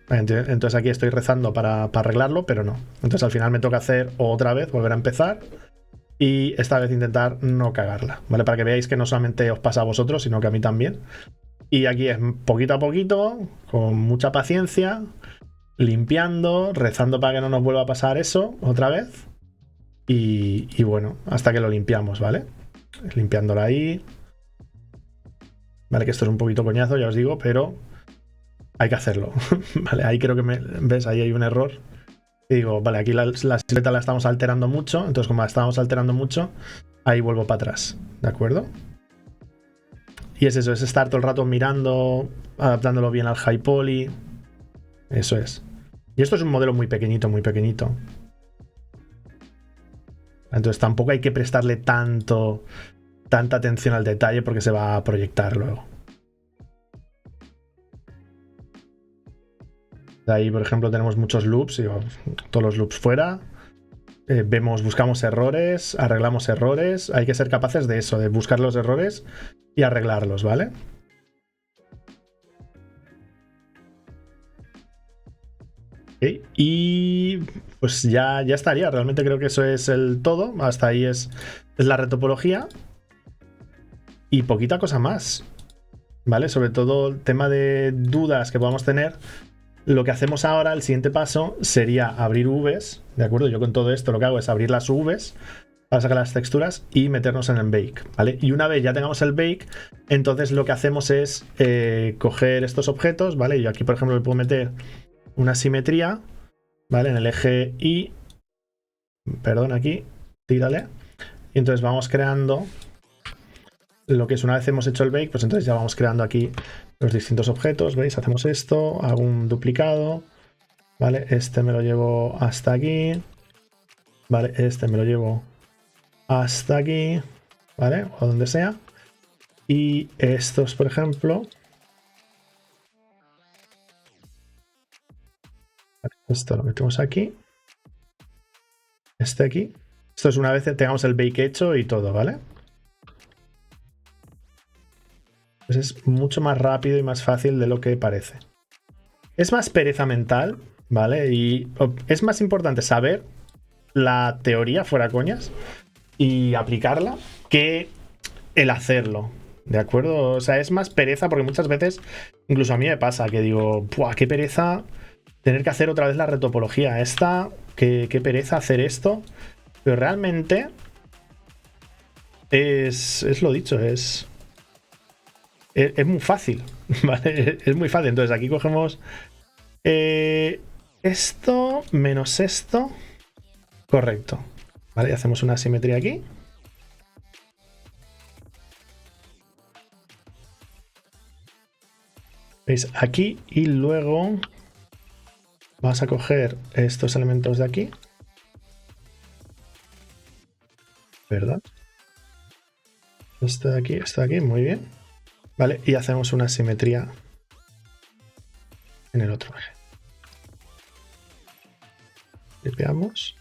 Entonces aquí estoy rezando para arreglarlo, pero no. Entonces al final me toca hacer otra vez, volver a empezar y esta vez intentar no cagarla, ¿vale? Para que veáis que no solamente os pasa a vosotros, sino que a mí también. Y aquí es poquito a poquito, con mucha paciencia, limpiando, rezando para que no nos vuelva a pasar eso otra vez. Y bueno, hasta que lo limpiamos, ¿vale? Limpiándolo ahí. Vale, que esto es un poquito coñazo, ya os digo, pero hay que hacerlo. Vale, ahí creo que ¿ves? Ahí hay un error. Y digo, vale, aquí la silueta la estamos alterando mucho. Entonces, como la estamos alterando mucho, ahí vuelvo para atrás. ¿De acuerdo? Y es eso, es estar todo el rato mirando, adaptándolo bien al high poly. Eso es. Y esto es un modelo muy pequeñito, muy pequeñito. Entonces tampoco hay que prestarle tanta atención al detalle porque se va a proyectar luego. Ahí, por ejemplo, tenemos muchos loops, digo, todos los loops fuera. Buscamos errores, arreglamos errores. Hay que ser capaces de eso, de buscar los errores y arreglarlos, ¿vale? Okay. Y pues ya estaría. Realmente creo que eso es el todo. Hasta ahí es la retopología. Y poquita cosa más, ¿vale? Sobre todo el tema de dudas que podamos tener. Lo que hacemos ahora, el siguiente paso, sería abrir UVs, ¿de acuerdo? Yo con todo esto lo que hago es abrir las UVs para sacar las texturas y meternos en el bake, ¿vale? Y una vez ya tengamos el bake, entonces lo que hacemos es coger estos objetos, ¿vale? Yo aquí, por ejemplo, le puedo meter una simetría, ¿vale? En el eje Y, perdón, aquí, tírale. Y entonces vamos creando lo que es, una vez hemos hecho el bake, pues entonces ya vamos creando aquí los distintos objetos, ¿veis? Hacemos esto, hago un duplicado, ¿vale? Este me lo llevo hasta aquí, ¿vale? Este me lo llevo hasta aquí, ¿vale? O donde sea. Y estos, por ejemplo, esto lo metemos aquí, este aquí. Esto es una vez tengamos el bake hecho y todo, ¿vale? Pues es mucho más rápido y más fácil de lo que parece. Es más pereza mental, ¿vale? Y es más importante saber la teoría, fuera coñas, y aplicarla que el hacerlo. ¿De acuerdo? O sea, es más pereza porque muchas veces, incluso a mí me pasa que digo, ¡buah, qué pereza tener que hacer otra vez la retopología! Qué pereza hacer esto. Pero realmente es lo dicho, es muy fácil, ¿vale? Es muy fácil. Entonces aquí cogemos esto menos esto. Correcto. Vale, hacemos una simetría aquí. ¿Veis? Aquí y luego vamos a coger estos elementos de aquí. ¿Verdad? Esto de aquí, muy bien. Vale, y hacemos una simetría en el otro eje. Limpiamos.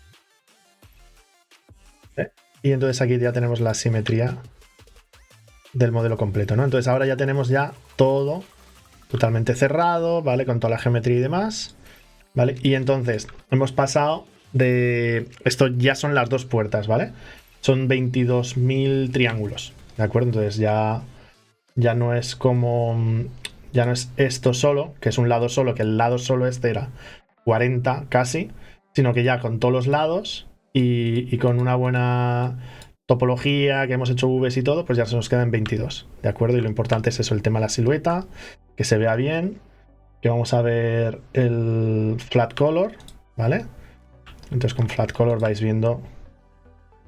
Y entonces aquí ya tenemos la simetría del modelo completo, ¿no? Entonces ahora ya tenemos ya todo totalmente cerrado, ¿vale? Con toda la geometría y demás, ¿vale? Y entonces hemos pasado de... Esto ya son las dos puertas, ¿vale? Son 22.000 triángulos, ¿de acuerdo? Entonces ya no es como... Ya no es esto solo, que es un lado solo, que el lado solo este era 40 casi, sino que ya con todos los lados y con una buena topología, que hemos hecho Vs y todo, pues ya se nos quedan 22, ¿de acuerdo? Y lo importante es eso, el tema de la silueta, que se vea bien, que vamos a ver el flat color, ¿vale? Entonces con flat color vais viendo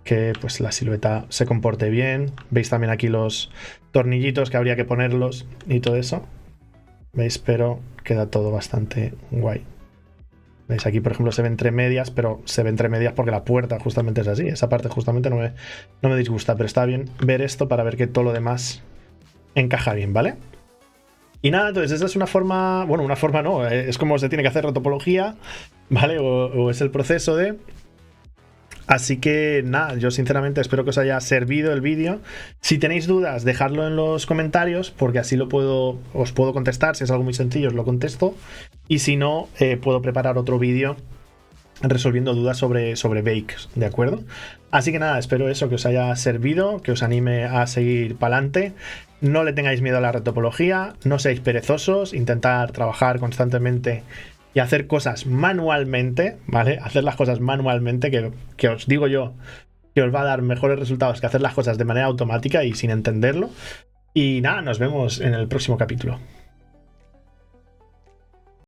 que pues la silueta se comporte bien. Veis también aquí los tornillitos que habría que ponerlos y todo eso. ¿Veis? Pero queda todo bastante guay. ¿Veis? Aquí, por ejemplo, se ve entre medias, pero se ve entre medias porque la puerta justamente es así. Esa parte justamente no me disgusta, pero está bien ver esto para ver que todo lo demás encaja bien, ¿vale? Y nada, entonces esa es una forma... Bueno, una forma no, es como se tiene que hacer la topología, ¿vale? O es el proceso de... Así que nada, yo sinceramente espero que os haya servido el vídeo. Si tenéis dudas, dejadlo en los comentarios, porque así os puedo contestar. Si es algo muy sencillo, os lo contesto. Y si no, puedo preparar otro vídeo resolviendo dudas sobre bakes, ¿de acuerdo? Así que nada, espero eso, que os haya servido, que os anime a seguir para adelante. No le tengáis miedo a la retopología, no seáis perezosos, intentar trabajar constantemente y hacer cosas manualmente, ¿vale? Hacer las cosas manualmente, que os digo yo que os va a dar mejores resultados que hacer las cosas de manera automática y sin entenderlo. Y nada, nos vemos en el próximo capítulo.